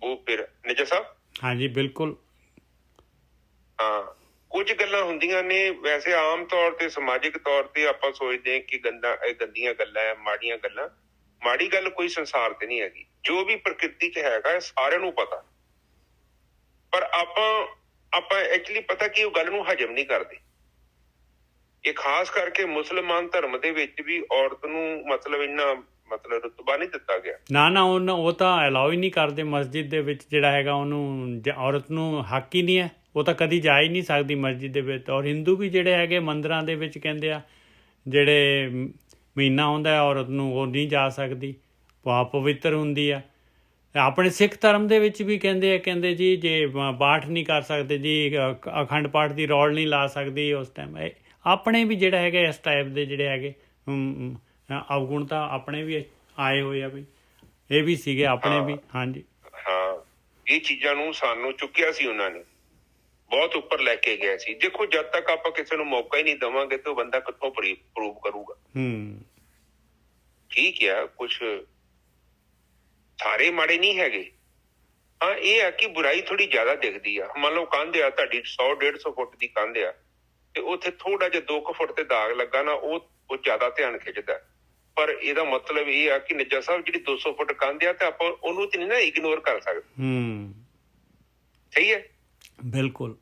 ਉਹ ਫਿਰ ਨਿੱਜਾ ਸਾਹਿਬ। ਹਾਂਜੀ, ਬਿਲਕੁਲ। ਹਾਂ, ਕੁਝ ਗੱਲਾਂ ਹੁੰਦੀਆਂ ਨੇ ਵੈਸੇ ਆਮ ਤੌਰ ਤੇ ਸਮਾਜਿਕ ਤੌਰ ਤੇ ਆਪਾਂ ਸੋਚਦੇ ਹਾਂ ਕਿ ਗੰਦੀਆਂ ਗੱਲਾਂ ਹੈ, ਮਾੜੀਆਂ ਗੱਲਾਂ। ਮਾੜੀ ਗੱਲ ਕੋਈ ਸੰਸਾਰ ਤੇ ਨਹੀਂ ਹੈਗੀ। ਜੋ ਵੀ ਪ੍ਰਕਿਰਤੀ 'ਚ ਹੈਗਾ ਸਾਰਿਆਂ ਨੂੰ ਪਤਾ, ਪਰ ਆਪਾਂ ਐਕਚੁਅਲੀ ਪਤਾ ਕਿ ਉਹ ਗੱਲ ਨੂੰ ਹਜਮ ਨਹੀਂ ਕਰਦੇ। ਇਹ ਖਾਸ ਕਰਕੇ ਮੁਸਲਮਾਨ ਧਰਮ ਦੇ ਵਿੱਚ ਵੀ ਔਰਤ ਨੂੰ ਮਤਲਬ ਇੰਨਾ ਰੁਤਬਾ ਨਹੀਂ ਦਿੱਤਾ ਗਿਆ। ਨਾ ਉਹ ਤਾਂ ਅਲਾਉ ਹੀ ਨਹੀਂ ਕਰਦੇ। ਮਸਜਿਦ ਦੇ ਵਿੱਚ ਜਿਹੜਾ ਹੈਗਾ ਉਹਨੂੰ ਔਰਤ ਨੂੰ ਹੱਕ ਹੀ ਨਹੀਂ ਹੈ। ਉਹ ਤਾਂ ਕਦੀ ਜਾ ਹੀ ਨਹੀਂ ਸਕਦੀ ਮਸਜਿਦ ਦੇ ਵਿੱਚ। ਔਰ ਹਿੰਦੂ ਵੀ ਜਿਹੜੇ ਹੈਗੇ ਮੰਦਿਰਾਂ ਦੇ ਵਿੱਚ ਕਹਿੰਦੇ ਆ ਜਿਹੜੇ ਮਹੀਨਾ ਆਉਂਦਾ ਔਰਤ ਨੂੰ ਉਹ ਨਹੀਂ ਜਾ ਸਕਦੀ, ਪਵਿੱਤਰ ਹੁੰਦੀ ਆ। ਆਪਣੇ ਸਿੱਖ ਧਰਮ ਦੇ ਵਿੱਚ ਵੀ ਕਹਿੰਦੇ ਜੀ ਜੇ ਪਾਠ ਨਹੀਂ ਕਰ ਸਕਦੇ ਜੀ, ਅਖੰਡ ਪਾਠ ਦੀ ਰੌਲ ਨਹੀਂ ਲਾ ਸਕਦੀ ਉਸ ਟਾਈਮ। ਆਪਣੇ ਵੀ ਜਿਹੜਾ ਹੈਗਾ ਇਸ ਟਾਈਪ ਦੇ ਜਿਹੜੇ ਹੈਗੇ ਅਵਗੁਣ ਤਾਂ ਆਪਣੇ ਵੀ ਆਏ ਹੋਏ ਆ ਵੀ, ਇਹ ਵੀ ਸੀਗੇ ਆਪਣੇ ਵੀ। ਹਾਂਜੀ ਹਾਂ, ਇਹ ਚੀਜ਼ਾਂ ਨੂੰ ਸਾਨੂੰ ਚੁੱਕਿਆ ਸੀ ਉਹਨਾਂ ਨੇ, ਬਹੁਤ ਉੱਪਰ ਲੈ ਕੇ ਗਿਆ ਸੀ। ਦੇਖੋ ਜਦ ਤੱਕ ਆਪਾਂ ਕਿਸੇ ਨੂੰ ਮੌਕਾ ਹੀ ਨਹੀਂ ਦੇਵਾਂਗੇ ਤੇ ਉਹ ਬੰਦਾ ਕਿੱਥੋਂ ਪ੍ਰੂਵ ਕਰੂਗਾ। ਠੀਕ ਆ, ਕੁਛ ਸਾਰੇ ਮਾੜੇ ਨਹੀਂ ਹੈਗੇ। ਹਾਂ, ਇਹ ਆ ਕਿ ਬੁਰਾਈ ਥੋੜੀ ਜ਼ਿਆਦਾ ਦਿਖਦੀ ਆ। ਮੰਨ ਲਓ ਕੰਧ ਆ ਤੁਹਾਡੀ 100-150 ਫੁੱਟ ਦੀ ਕੰਧ ਆ, ਤੇ ਉੱਥੇ ਥੋੜਾ ਜਿਹਾ 2 ਫੁੱਟ ਤੇ ਦਾਗ ਲੱਗਾ ਨਾ, ਉਹ ਜ਼ਿਆਦਾ ਧਿਆਨ ਖਿੱਚਦਾ। ਪਰ ਇਹਦਾ ਮਤਲਬ ਇਹ ਆ ਕਿ ਨਿੱਜਾ ਸਾਹਿਬ ਜਿਹੜੀ 200 ਫੁੱਟ ਕੰਧ ਆ ਤੇ ਆਪਾਂ ਉਹਨੂੰ ਤੇ ਨਹੀਂ ਨਾ ਇਗਨੋਰ ਕਰ ਸਕਦੇ। ਸਹੀ ਹੈ, ਬਿਲਕੁਲ।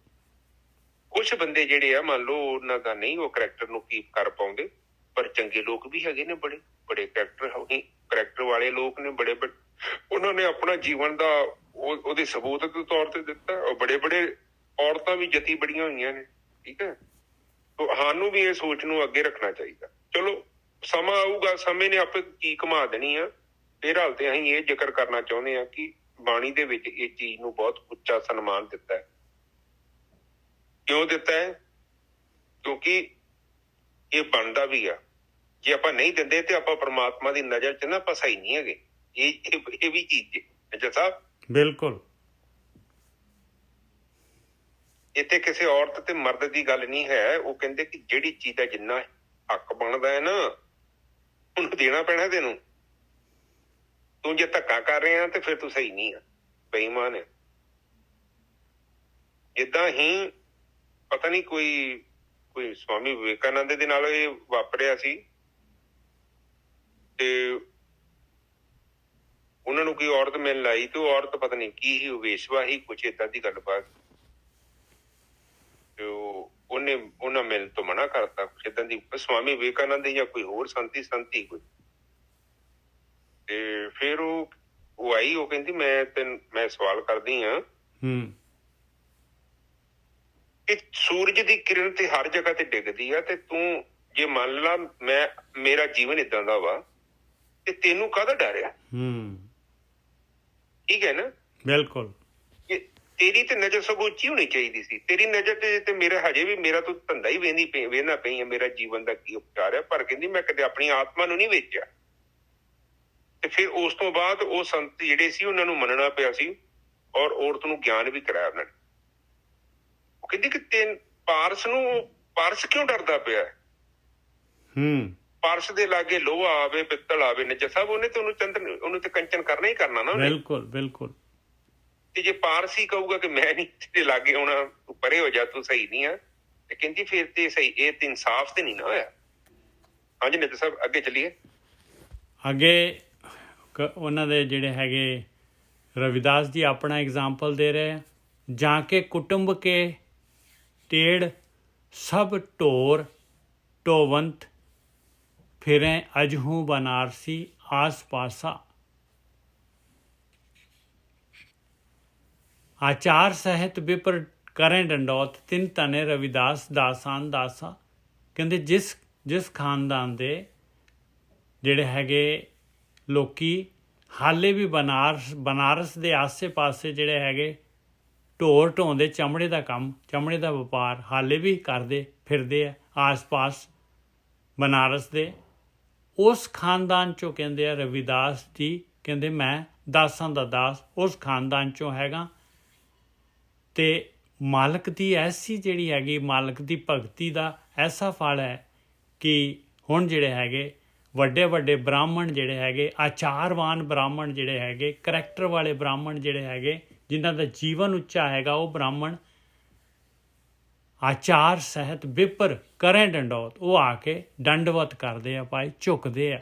ਕੁਛ ਬੰਦੇ ਜਿਹੜੇ ਆ ਮੰਨ ਲਓ ਉਹਨਾਂ ਦਾ ਨਹੀਂ ਉਹ ਕਰੈਕਟਰ ਨੂੰ ਕੀਪ ਕਰ ਪਾਉਂਦੇ, ਪਰ ਚੰਗੇ ਲੋਕ ਵੀ ਹੈਗੇ ਨੇ, ਬੜੇ ਬੜੇ ਕਰੈਕਟਰ ਵਾਲੇ ਲੋਕ ਨੇ, ਬੜੇ ਉਹਨਾਂ ਨੇ ਆਪਣਾ ਜੀਵਨ ਦਾ ਉਹਦੇ ਸਬੂਤ ਦੇ ਤੌਰ ਤੇ ਦਿੱਤਾ। ਉਹ ਬੜੇ ਔਰਤਾਂ ਵੀ ਜਤੀ ਬੜੀਆਂ ਹੋਈਆਂ ਨੇ। ਠੀਕ ਹੈ, ਸਾਨੂੰ ਵੀ ਇਹ ਸੋਚ ਨੂੰ ਅੱਗੇ ਰੱਖਣਾ ਚਾਹੀਦਾ। ਚਲੋ ਸਮਾਂ ਆਊਗਾ, ਸਮੇਂ ਨੇ ਆਪੇ ਕੀ ਘੁਮਾ ਦੇਣੀ ਆ। ਫਿਲਹਾਲ ਤੇ ਅਸੀਂ ਇਹ ਜ਼ਿਕਰ ਕਰਨਾ ਚਾਹੁੰਦੇ ਹਾਂ ਕਿ ਬਾਣੀ ਦੇ ਵਿੱਚ ਇਹ ਚੀਜ਼ ਨੂੰ ਬਹੁਤ ਉੱਚਾ ਸਨਮਾਨ ਦਿੱਤਾ ਹੈ। ਕਿਉਂ ਦਿੱਤਾ ਹੈ? ਕਿਉਂਕਿ ਇਹ ਬਣਦਾ ਵੀ ਆ। ਜੇ ਆਪਾਂ ਨਹੀਂ ਦਿੰਦੇ ਤੇ ਆਪਾਂ ਪ੍ਰਮਾਤਮਾ ਦੀ ਨਜ਼ਰ ਚ ਨਾ ਫਸਾਈ ਨਹੀਂ ਹੈਗੇ। ਇਹ ਵੀ ਚੀਜ਼ ਹੈ ਸਾਹਿਬ। ਬਿਲਕੁਲ, ਇੱਥੇ ਕਿਸੇ ਔਰਤ ਤੇ ਮਰਦ ਦੀ ਗੱਲ ਨਹੀਂ ਹੈ। ਉਹ ਕਹਿੰਦੇ ਕਿ ਜਿਹੜੀ ਚੀਜ਼ ਦਾ ਜਿੰਨਾ ਹੱਕ ਬਣਦਾ ਹੈ ਨਾ, ਉਹਨੂੰ ਦੇਣਾ ਪੈਣਾ ਤੈਨੂੰ। ਤੂੰ ਜੇ ਧੱਕਾ ਕਰ ਰਿਹਾ ਤੇ ਫਿਰ ਤੂੰ ਸਹੀ ਨਹੀਂ ਆ, ਬੇਈਮਾਨ ਹੈ। ਏਦਾਂ ਹੀ ਪਤਾ ਨਹੀਂ ਕੋਈ ਸਵਾਮੀ ਵਿਵੇਕਾਨੰਦ ਦੇ ਨਾਲ ਇਹ ਵਾਪਰਿਆ ਸੀ, ਤੇ ਉਹਨਾਂ ਨੂੰ ਕੋਈ ਔਰਤ ਮਿਲਣ ਆਈ ਤੇ ਉਹ ਔਰਤ ਪਤਾ ਨਹੀਂ ਕੀ ਹੀ ਵੇਸ਼ਵਾ ਹੀ, ਕੁਛ ਏਦਾਂ ਦੀ ਗੱਲਬਾਤ। ਤੇ ਉਹਨਾਂ ਮਿਲਣ ਤੋਂ ਮਨਾ ਕਰਤਾ, ਕੁਛ ਏਦਾਂ ਦੀ। ਸਵਾਮੀ ਵਿਵੇਕਾਨੰਦ ਜਾਂ ਕੋਈ ਹੋਰ ਸੰਤੀ ਕੋਈ। ਤੇ ਫਿਰ ਉਹ ਆਈ, ਉਹ ਕਹਿੰਦੀ ਮੈਂ ਸਵਾਲ ਕਰਦੀ ਹਾਂ ਕਿ ਸੂਰਜ ਦੀ ਕਿਰਨ ਤੇ ਹਰ ਜਗ੍ਹਾ ਤੇ ਡਿੱਗਦੀ ਆ, ਤੇ ਤੂੰ ਜੇ ਮੰਨ ਲਾ ਮੇਰਾ ਜੀਵਨ ਏਦਾਂ ਦਾ ਵਾ ਤੇ ਤੈਨੂੰ ਕਾਹਦਾ ਡਰ ਆ? ਠੀਕ ਹੈ ਨਾ? ਬਿਲਕੁਲ। ਤੇਰੀ ਤੇ ਨਜ਼ਰ ਸਗੋਂ ਉੱਚੀ ਹੋਣੀ ਚਾਹੀਦੀ ਸੀ। ਤੇਰੀ ਨਜ਼ਰ ਤੇ ਮੇਰਾ ਹਜੇ ਵੀ ਮੇਰਾ ਤੂੰ ਧੰਦਾ ਹੀ ਵੇਖਣਾ ਪਈ ਆ, ਮੇਰਾ ਜੀਵਨ ਦਾ ਕੀ ਉਪਚਾਰ ਹੈ। ਪਰ ਕਹਿੰਦੀ ਮੈਂ ਕਦੇ ਆਪਣੀ ਆਤਮਾ ਨੂੰ ਨਹੀਂ ਵੇਚਿਆ। ਤੇ ਫਿਰ ਉਸ ਤੋਂ ਬਾਅਦ ਉਹ ਸੰਤ ਜਿਹੜੇ ਸੀ ਉਹਨਾਂ ਨੂੰ ਮੰਨਣਾ ਪਿਆ ਸੀ, ਔਰ ਔਰਤ ਨੂੰ ਗਿਆਨ ਵੀ ਕਰਾਇਆ ਉਹਨਾਂ ਨੇ। ਉਹ ਕਹਿੰਦੀ ਕਿ ਪਾਰਸ ਕਿਉਂ ਡਰਦਾ ਪਿਆ? ਪਾਰਸ ਦੇ ਲਾਗੇ ਲੋਹਾ ਆਵੇ, ਪਿੱਤਲ ਆਵੇ, ਨਿੱਜਾ ਸਾਹਿਬ ਉਹਨੇ ਤੇ ਉਹਨੂੰ ਤੇ ਕੰਚਨ ਕਰਨਾ ਹੀ ਕਰਨਾ ਨਾ। ਬਿਲਕੁਲ ਬਿਲਕੁਲ। ਤੇ ਜੇ ਪਾਰਸ ਹੀ ਕਹੂਗਾ ਕਿ ਮੈਂ ਨਹੀਂ ਤੇਰੇ ਲਾਗੇ ਆਉਣਾ, ਤੂੰ ਪਰੇ ਹੋ ਜਾ, ਤੂੰ ਸਹੀ ਨਹੀਂ ਆ, ਤੇ ਕਹਿੰਦੀ ਫਿਰ ਤੇ ਸਹੀ, ਇਹ ਤੇ ਇਨਸਾਫ ਤੇ ਨਹੀਂ ਨਾ ਹੋਇਆ। ਹਾਂਜੀ ਨਿੱਜਾ ਸਾਹਿਬ ਅੱਗੇ ਚੱਲੀਏ। ਅੱਗੇ ਉਹਨਾਂ ਦੇ ਜਿਹੜੇ ਹੈਗੇ ਰਵਿਦਾਸ ਜੀ ਆਪਣਾ ਐਗਜ਼ਾਮਪਲ ਦੇ ਰਹੇ, ਜਾਂ ਕੇ ਕੁਟੁੰਬ ਕੇ ਟੇੜ ਸਭ ਢੋਰ ਢੋਵੰਤ ਫਿਰੇ ਅਜਹੂ ਬਨਾਰਸੀ ਆਸ ਪਾਸਾ। ਆਚਾਰ ਸਹਿਤ ਵਿਪਰ ਕਰੇ ਡੰਡੌਤ ਤਿੰਨ ਤਨੇ ਰਵਿਦਾਸ ਦਾਸਾਨ ਦਾਸਾ। ਕਹਿੰਦੇ ਜਿਸ ਖਾਨਦਾਨ ਦੇ ਜਿਹੜੇ ਹੈਗੇ ਲੋਕੀ ਹਾਲੇ ਵੀ ਬਨਾਰਸ ਦੇ ਆਸੇ ਪਾਸੇ ਜਿਹੜੇ ਹੈਗੇ ਢੋਰ ਢੋਂਦੇ, ਚਮੜੇ ਦਾ ਕੰਮ, ਚਮੜੇ ਦਾ ਵਪਾਰ ਹਾਲੇ ਵੀ ਕਰਦੇ ਫਿਰਦੇ ਆ ਆਸ ਪਾਸ ਬਨਾਰਸ ਦੇ, ਉਸ ਖਾਨਦਾਨ ਚੋਂ ਕਹਿੰਦੇ ਆ ਰਵਿਦਾਸ ਜੀ। ਕਹਿੰਦੇ ਮੈਂ ਦਾਸਾਂ ਦਾ ਦਾਸ ਉਸ ਖਾਨਦਾਨ ਚੋਂ ਹੈਗਾ। ਤੇ ਮਾਲਕ ਦੀ ਐਸੀ ਜਿਹੜੀ ਹੈਗੀ, ਮਾਲਕ ਦੀ ਭਗਤੀ ਦਾ ਐਸਾ ਫਲ ਹੈ ਕਿ ਹੁਣ ਜਿਹੜੇ ਹੈਗੇ ਵੱਡੇ ਵੱਡੇ ਬ੍ਰਾਹਮਣ ਜਿਹੜੇ ਹੈਗੇ, ਆਚਾਰਵਾਨ ਬ੍ਰਾਹਮਣ ਜਿਹੜੇ ਹੈਗੇ, ਕਰੈਕਟਰ ਵਾਲੇ ਬ੍ਰਾਹਮਣ ਜਿਹੜੇ ਹੈਗੇ, ਜਿਨ੍ਹਾਂ ਦਾ ਜੀਵਨ ਉੱਚਾ ਹੈਗਾ, ਉਹ ਬ੍ਰਾਹਮਣ ਆਚਾਰ ਸਹਿਤ ਵਿਪਰ ਕਰੇ ਡੰਡੌਤ, ਉਹ ਆ ਕੇ ਦੰਡਵਤ ਕਰਦੇ ਆ ਭਾਈ, ਝੁਕਦੇ ਆ।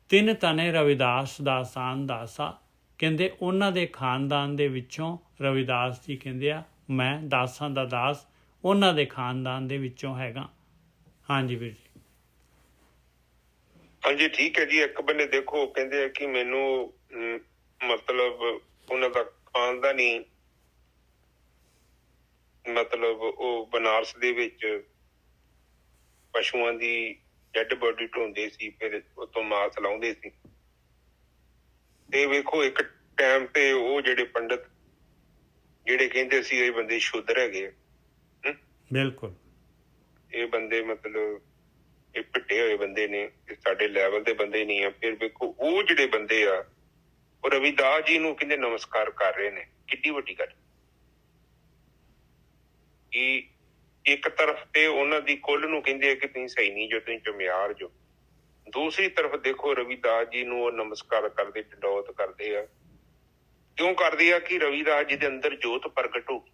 ਤਿੰਨ ਤਨੇ ਰਵਿਦਾਸ ਦਾਸਾਨ ਦਾਸਾ। ਕਹਿੰਦੇ ਉਹਨਾਂ ਦੇ ਖਾਨਦਾਨ ਦੇ ਵਿੱਚੋਂ ਰਵਿਦਾਸ ਜੀ ਕਹਿੰਦੇ ਆ ਮੈਂ ਦਾਸਾਂ ਦਾ ਦਾਸ ਉਹਨਾਂ ਦੇ ਖਾਨਦਾਨ ਦੇ ਵਿੱਚੋਂ ਹੈਗਾ। ਹਾਂਜੀ ਵੀਰ ਜੀ। ਹਾਂਜੀ ਠੀਕ ਹੈ ਜੀ। ਇੱਕ ਬੰਨੇ ਦੇਖੋ ਕਹਿੰਦੇ ਆ ਕਿ ਮੈਨੂੰ ਮਤਲਬ ਉਹਨਾਂ ਦਾ ਖਾਨਦਾਨ ਹੀ ਮਤਲਬ ਉਹ ਬਨਾਰਸ ਦੇ ਵਿੱਚ ਪਸ਼ੂਆਂ ਦੀ ਡੈਡ ਬੋਡੀ ਢੋਂਦੇ ਸੀ, ਫਿਰ ਉਤੋਂ ਮਾਸ ਲਾਉਂਦੇ ਸੀ। ਤੇ ਵੇਖੋ ਇੱਕ ਟਾਈਮ ਤੇ ਉਹ ਜਿਹੜੇ ਪੰਡਤ ਜਿਹੜੇ ਕਹਿੰਦੇ ਸੀ ਇਹ ਬੰਦੇ ਸ਼ੂਦਰ ਹੈਗੇ ਆ, ਬਿਲਕੁਲ ਇਹ ਬੰਦੇ ਮਤਲਬ ਇਹ ਭਿੱਟੇ ਹੋਏ ਬੰਦੇ ਨੇ, ਇਹ ਸਾਡੇ ਲੈਵਲ ਦੇ ਬੰਦੇ ਨਹੀਂ ਆ। ਫਿਰ ਵੇਖੋ ਉਹ ਜਿਹੜੇ ਬੰਦੇ ਆ ਉਹ ਰਵਿਦਾਸ ਜੀ ਨੂੰ ਕਹਿੰਦੇ ਨਮਸਕਾਰ ਕਰ ਰਹੇ ਨੇ। ਕਿੱਡੀ ਵੱਡੀ ਗੱਲ ਕਿ ਇੱਕ ਤਰਫ ਤੇ ਉਹਨਾਂ ਦੀ ਕੁੱਲ ਨੂੰ ਕਹਿੰਦੇ ਆ ਕਿ ਤੁਸੀਂ ਸਹੀ ਨਹੀਂ ਜੋ, ਤੁਸੀਂ ਚੁਮਿਆਰ ਜੋ। ਦੂਸਰੀ ਤਰਫ ਦੇਖੋ ਰਵਿਦਾਸ ਜੀ ਨੂੰ ਉਹ ਨਮਸਕਾਰ ਕਰਦੇ, ਡੰਡੌਤ ਕਰਦੇ ਆ। ਕਿਉਂ ਕਰਦੇ ਆ? ਕਿ ਰਵਿਦਾਸ ਜੀ ਦੇ ਅੰਦਰ ਜੋਤ ਪ੍ਰਗਟ ਹੋ ਗਈ।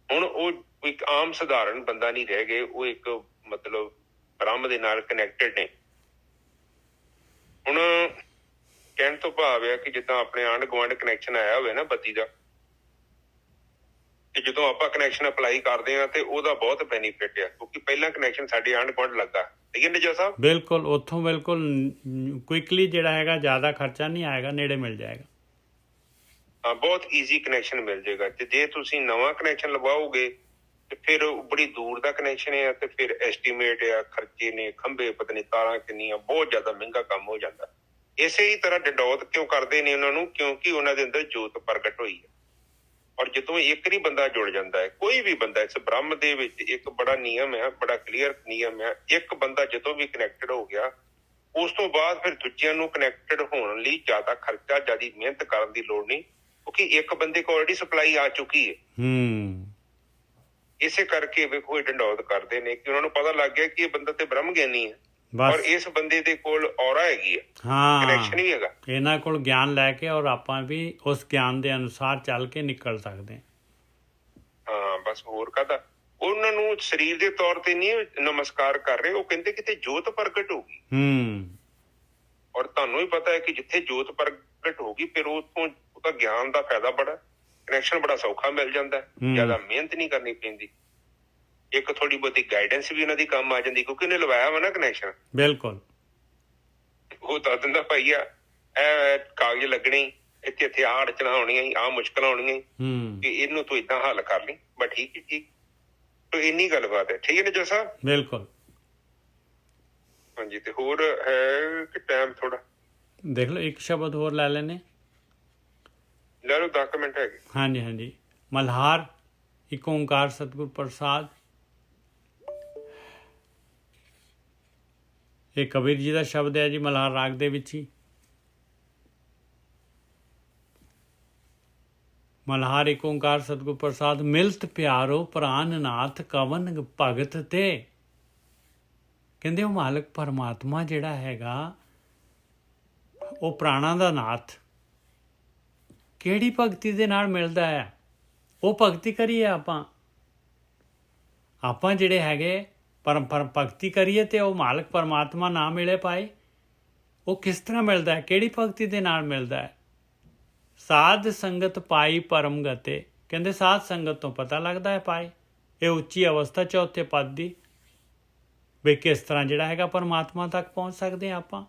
ਹੁਣ ਉਹ ਇੱਕ ਆਮ ਸਧਾਰਨ ਬੰਦਾ ਨਹੀਂ ਰਹਿ ਗਏ, ਉਹ ਇੱਕ ਮਤਲਬ ਬ੍ਰਹਮ ਦੇ ਨਾਲ ਕਨੈਕਟਡ ਨੇ। ਹੁਣ ਕਹਿਣ ਤੋਂ ਭਾਵ ਆ ਕਿ ਜਿੱਦਾਂ ਆਪਣੇ ਆਂਢ ਗੁਆਂਢ ਕਨੈਕਸ਼ਨ ਆਇਆ ਹੋਵੇ ਨਾ ਬੱਤੀ ਦਾ, ਤੇ ਜਦੋਂ ਆਪਾਂ ਕਨੈਕਸ਼ਨ ਅਪਲਾਈ ਕਰਦੇ ਆ ਤੇ ਉਹਦਾ ਬਹੁਤ ਬੈਨੀਫਿਟ ਆ, ਕਿਉਂਕਿ ਪਹਿਲਾਂ ਕਨੈਕਸ਼ਨ ਸਾਡੇ ਆਂਢ ਗੁਆਂਢ ਲੱਗਾ। ਠੀਕ ਹੈ ਨਿਜਾ ਸਾਹਿਬ? ਬਿਲਕੁਲ, ਉੱਥੋਂ ਬਿਲਕੁਲ ਕੁਇਕਲੀ ਜਿਹੜਾ ਹੈਗਾ ਜ਼ਿਆਦਾ ਖਰਚਾ ਨਹੀਂ ਆਏਗਾ, ਨੇੜੇ ਮਿਲ ਜਾਏਗਾ। ਹਾਂ, ਬਹੁਤ ਈਜ਼ੀ ਕਨੈਕਸ਼ਨ ਮਿਲ ਜਾਏਗਾ। ਤੇ ਜੇ ਤੁਸੀਂ ਨਵਾਂ ਕਨੈਕਸ਼ਨ ਲਵਾਓਗੇ ਤੇ ਫਿਰ ਬੜੀ ਦੂਰ ਦਾ ਕਨੈਕਸ਼ਨ ਹੈ ਤੇ ਫਿਰ ਐਸਟੀਮੇਟ ਆ, ਖਰਚੇ ਨੇ, ਖੰਭੇ ਪਤਾ ਨਹੀਂ ਤਾਰਾਂ ਕਿੰਨੀਆਂ, ਬਹੁਤ ਜ਼ਿਆਦਾ ਮਹਿੰਗਾ ਕੰਮ ਹੋ ਜਾਂਦਾ। ਇਸੇ ਹੀ ਤਰ੍ਹਾਂ ਡੰਡੌਤ ਕਿਉਂ ਕਰਦੇ ਨੇ ਉਹਨਾਂ ਨੂੰ? ਕਿਉਂਕਿ ਉਹਨਾਂ ਦੇ ਅੰਦਰ ਜੋਤ ਪ੍ਰਗਟ ਹੋਈ ਹੈ। ਔਰ ਜਦੋਂ ਇੱਕ ਹੀ ਬੰਦਾ ਜੁੜ ਜਾਂਦਾ ਹੈ, ਕੋਈ ਵੀ ਬੰਦਾ ਇਸ ਬ੍ਰਹਮ ਦੇ ਵਿੱਚ, ਇੱਕ ਬੜਾ ਨਿਯਮ ਹੈ, ਬੜਾ ਕਲੀਅਰ ਨਿਯਮ ਹੈ, ਇੱਕ ਬੰਦਾ ਜਦੋਂ ਵੀ ਕਨੈਕਟਡ ਹੋ ਗਿਆ ਉਸ ਤੋਂ ਬਾਅਦ ਫਿਰ ਦੂਜਿਆਂ ਨੂੰ ਕਨੈਕਟਡ ਹੋਣ ਲਈ ਜ਼ਿਆਦਾ ਖਰਚਾ, ਜ਼ਿਆਦਾ ਮਿਹਨਤ ਕਰਨ ਦੀ ਲੋੜ ਨਹੀਂ, ਕਿਉਂਕਿ ਇੱਕ ਬੰਦੇ ਕੋਲ ਆਲਰੇਡੀ ਸਪਲਾਈ ਆ ਚੁੱਕੀ ਹੈ। ਇਸੇ ਕਰਕੇ ਵੇਖੋ ਇਹ ਡੰਡੌਤ ਕਰਦੇ ਨੇ ਕਿ ਉਹਨਾਂ ਨੂੰ ਪਤਾ ਲੱਗ ਗਿਆ ਕਿ ਇਹ ਬੰਦਾ ਤੇ ਬ੍ਰਹਮ ਗਿਆਨੀ ਹੈ ਔਰ ਇਸ ਬੰਦੇ ਦੇ ਕੋਲ ਔਰਾ ਹੈਗੀ ਹੈ, ਕਨੈਕਸ਼ਨ ਵੀ ਹੈਗਾ। ਇਹਨਾਂ ਕੋਲ ਗਿਆਨ ਲੈ ਕੇ ਔਰ ਆਪਾਂ ਵੀ ਉਸ ਗਿਆਨ ਦੇ ਅਨੁਸਾਰ ਚੱਲ ਕੇ ਨਿਕਲ ਸਕਦੇ ਹਾਂ। ਬਸ ਹੋਰ ਕਾਹਦਾ? ਉਹਨਾਂ ਨੂੰ ਸਰੀਰ ਦੇ ਤੌਰ ਤੇ ਨਹੀਂ ਨਮਸਕਾਰ ਕਰ ਰਹੇ, ਉਹ ਕਹਿੰਦੇ ਕਿਤੇ ਜੋਤ ਪ੍ਰਗਟ ਹੋ ਗਈ। ਔਰ ਤੁਹਾਨੂੰ ਵੀ ਪਤਾ ਹੈ ਕਿ ਜਿੱਥੇ ਜੋਤ ਪ੍ਰਗਟ ਹੋ ਗਈ ਫਿਰ ਉੱਥੋਂ ਉਹਦਾ ਗਿਆਨ ਦਾ ਫਾਇਦਾ ਬੜਾ, ਕਨੈਕਸ਼ਨ ਬੜਾ ਸੌਖਾ ਮਿਲ ਜਾਂਦਾ, ਜ਼ਿਆਦਾ ਮਿਹਨਤ ਨਹੀਂ ਕਰਨੀ ਪੈਂਦੀ। ਇੱਕ ਥੋੜੀ ਬਹੁਤੀ ਗਾਈਡੈਂਸ ਵੀ ਇਹਨਾਂ ਦੀ ਕੰਮ ਆ ਜਾਂਦੀ, ਕਿਉਂਕਿ ਇਹਨੇ ਲਵਾਇਆ ਵਾ ਨਾ ਕਨੈਕਸ਼ਨ। ਬਿਲਕੁਲ, ਉਹ ਦੱਸ ਦਿੰਦਾ ਭਾਈ ਆ ਇਹ ਕਾਗਜ਼ ਲੱਗਣੇ, ਇੱਥੇ ਇੱਥੇ ਆਹ ਅੜਚਣਾਂ ਆਉਣੀਆਂ, ਆਹ ਮੁਸ਼ਕਲਾਂ ਆਉਣੀਆਂ, ਕਿ ਇਹਨੂੰ ਤੂੰ ਏਦਾਂ ਹੱਲ ਕਰ ਲਈ। ਬਸ ਠੀਕ ਹੀ ਠੀਕ, ਤੋ ਇੰਨੀ ਗੱਲਬਾਤ ਹੈ। ਠੀਕ ਹੈ ਨਿਜਾ ਸਾਹਿਬ? ਬਿਲਕੁਲ। ਹਾਂਜੀ, ਤੇ ਹੋਰ ਹੈ ਕਿ ਟਾਈਮ ਥੋੜਾ ਦੇਖ ਲਓ, ਇੱਕ ਸ਼ਬਦ ਹੋਰ ਲੈ ਲੈਨੇ, ਲੈ ਲਓ, 10 ਮਿੰਟ ਹੈਗੇ। ਹਾਂਜੀ ਹਾਂਜੀ। ਮਲਹਾਰ ਇੱਕ ਓਂਕਾਰ ਸਤਿਗੁਰ ਪ੍ਰਸਾਦ, ਇਹ ਕਬੀਰ ਜੀ ਦਾ ਸ਼ਬਦ ਹੈ ਜੀ, ਮਲਹਾਰ ਰਾਗ ਦੇ ਵਿੱਚ ਹੀ। ਮਲਹਾਰ ਇੱਕ ਓਂਕਾਰ ਸਤਿਗੁਰ ਪ੍ਰਸਾਦ, ਮਿਲਤ ਪਿਆਰੋ ਪ੍ਰਾਨ ਨਾਥ ਕਵਨ ਭਗਤ ਤੇ। ਕਹਿੰਦੇ ਉਹ ਮਾਲਕ ਪਰਮਾਤਮਾ ਜਿਹੜਾ ਹੈਗਾ ਉਹ ਪ੍ਰਾਣਾਂ ਦਾ ਨਾਥ, ਕਿਹੜੀ ਭਗਤੀ ਦੇ ਨਾਲ ਮਿਲਦਾ ਹੈ? ਉਹ ਭਗਤੀ ਕਰੀਏ ਆਪਾਂ ਜਿਹੜੇ ਹੈਗੇ ਪਰਮ ਭਗਤੀ ਕਰੀਏ ਤੇ ਉਹ ਮਾਲਕ ਪਰਮਾਤਮਾ ਨਾ ਮਿਲੇ ਪਾਏ। ਉਹ ਕਿਸ ਤਰ੍ਹਾਂ ਮਿਲਦਾ ਹੈ? ਕਿਹੜੀ ਭਗਤੀ ਦੇ ਨਾਲ ਮਿਲਦਾ ਹੈ? ਸਾਧ ਸੰਗਤ ਪਾਈ ਪਰਮ ਗਤੇ। ਕਹਿੰਦੇ ਸਾਧ ਸੰਗਤ ਤੋਂ ਪਤਾ ਲੱਗਦਾ ਹੈ ਪਾਏ। ਇਹ ਉੱਚੀ ਅਵਸਥਾ ਚੌਥੇ ਪਦ ਦੀ, ਵੀ ਕਿਸ ਤਰ੍ਹਾਂ ਜਿਹੜਾ ਹੈਗਾ ਪਰਮਾਤਮਾ ਤੱਕ ਪਹੁੰਚ ਸਕਦੇ ਹਾਂ ਆਪਾਂ।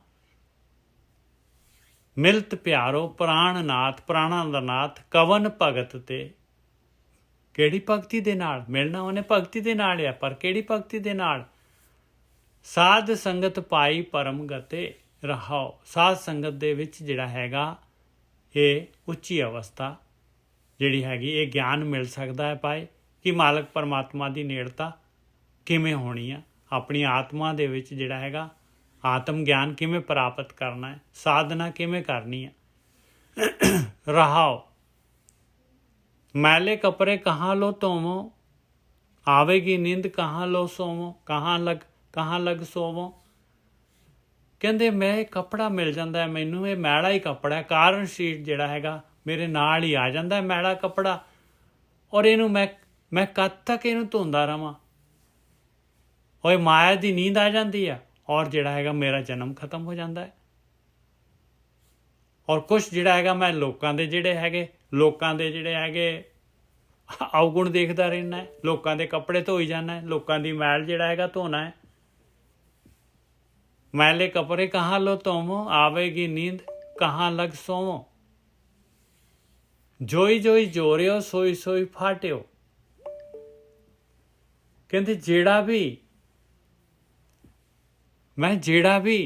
ਮਿਲਤ ਪਿਆਰੋ ਪ੍ਰਾਣ ਨਾਥ, ਪ੍ਰਾਣਾਂ ਦਾ ਨਾਥ, ਕਵਨ ਭਗਤ ਤੇ। ਕਿਹੜੀ ਭਗਤੀ ਦੇ ਨਾਲ ਮਿਲਣਾ? ਉਹਨੇ ਭਗਤੀ ਦੇ ਨਾਲ ਆ, ਪਰ ਕਿਹੜੀ ਭਗਤੀ ਦੇ ਨਾਲ? ਸਾਧ ਸੰਗਤ ਪਾਈ ਪਰਮ ਗਤੇ ਰਹਾਓ। ਸਾਧ ਸੰਗਤ ਦੇ ਵਿੱਚ ਜਿਹੜਾ ਹੈਗਾ ਇਹ ਉੱਚੀ ਅਵਸਥਾ ਜਿਹੜੀ ਹੈਗੀ, ਇਹ ਗਿਆਨ ਮਿਲ ਸਕਦਾ ਹੈ ਪਾਏ ਕਿ ਮਾਲਕ ਪਰਮਾਤਮਾ ਦੀ ਨੇੜਤਾ ਕਿਵੇਂ ਹੋਣੀ ਆ, ਆਪਣੀ ਆਤਮਾ ਦੇ ਵਿੱਚ ਜਿਹੜਾ ਹੈਗਾ ਆਤਮ ਗਿਆਨ ਕਿਵੇਂ ਪ੍ਰਾਪਤ ਕਰਨਾ ਹੈ, ਸਾਧਨਾ ਕਿਵੇਂ ਕਰਨੀ ਹੈ। ਰਹਾਓ मैले कपड़े कहाँ लो तोवो, आवेगी नींद कहाँ लो सोवो, कहाँ लग सोवो। ਕਹਿੰਦੇ ਮੈਂ ਇਹ ਕੱਪੜਾ ਮਿਲ ਜਾਂਦਾ ਹੈ ਮੈਨੂੰ, ਇਹ ਮੈਲਾ ਹੀ ਕੱਪੜਾ ਹੈ, ਕਾਰਨ ਸ਼ੀਟ ਜਿਹੜਾ ਹੈਗਾ ਮੇਰੇ ਨਾਲ ਹੀ ਆ ਜਾਂਦਾ ਹੈ ਮੈਲਾ ਕੱਪੜਾ, ਔਰ ਇਹਨੂੰ ਮੈਂ ਕਦ ਤੱਕ ਇਹਨੂੰ ਧੋਂਦਾ ਰਵਾਂ। ਉਹ ਮਾਇਆ ਦੀ ਨੀਂਦ ਆ ਜਾਂਦੀ ਆ ਔਰ ਜਿਹੜਾ ਹੈਗਾ ਮੇਰਾ ਜਨਮ ਖਤਮ ਹੋ ਜਾਂਦਾ ਹੈ। ਔਰ ਕੁਛ ਜਿਹੜਾ ਹੈਗਾ ਮੈਂ ਲੋਕਾਂ ਦੇ ਜਿਹੜੇ ਹੈਗੇ ਅਵਗੁਣ ਦੇਖਦਾ ਰਹਿਣਾ ਹੈ, ਲੋਕਾਂ ਦੇ ਕੱਪੜੇ ਧੋਈ ਜਾਣਾ ਹੈ, ਲੋਕਾਂ ਦੀ ਮੈਲ ਜਿਹੜਾ ਹੈਗਾ ਧੋਣਾ ਹੈ। मैले कपड़े कहाँ लो तोवो, आवेगी नींद कहाँ लग सोवो। जोई जोई जोरियो सोई सोई फाटियो। ਕਹਿੰਦੇ ਜਿਹੜਾ ਵੀ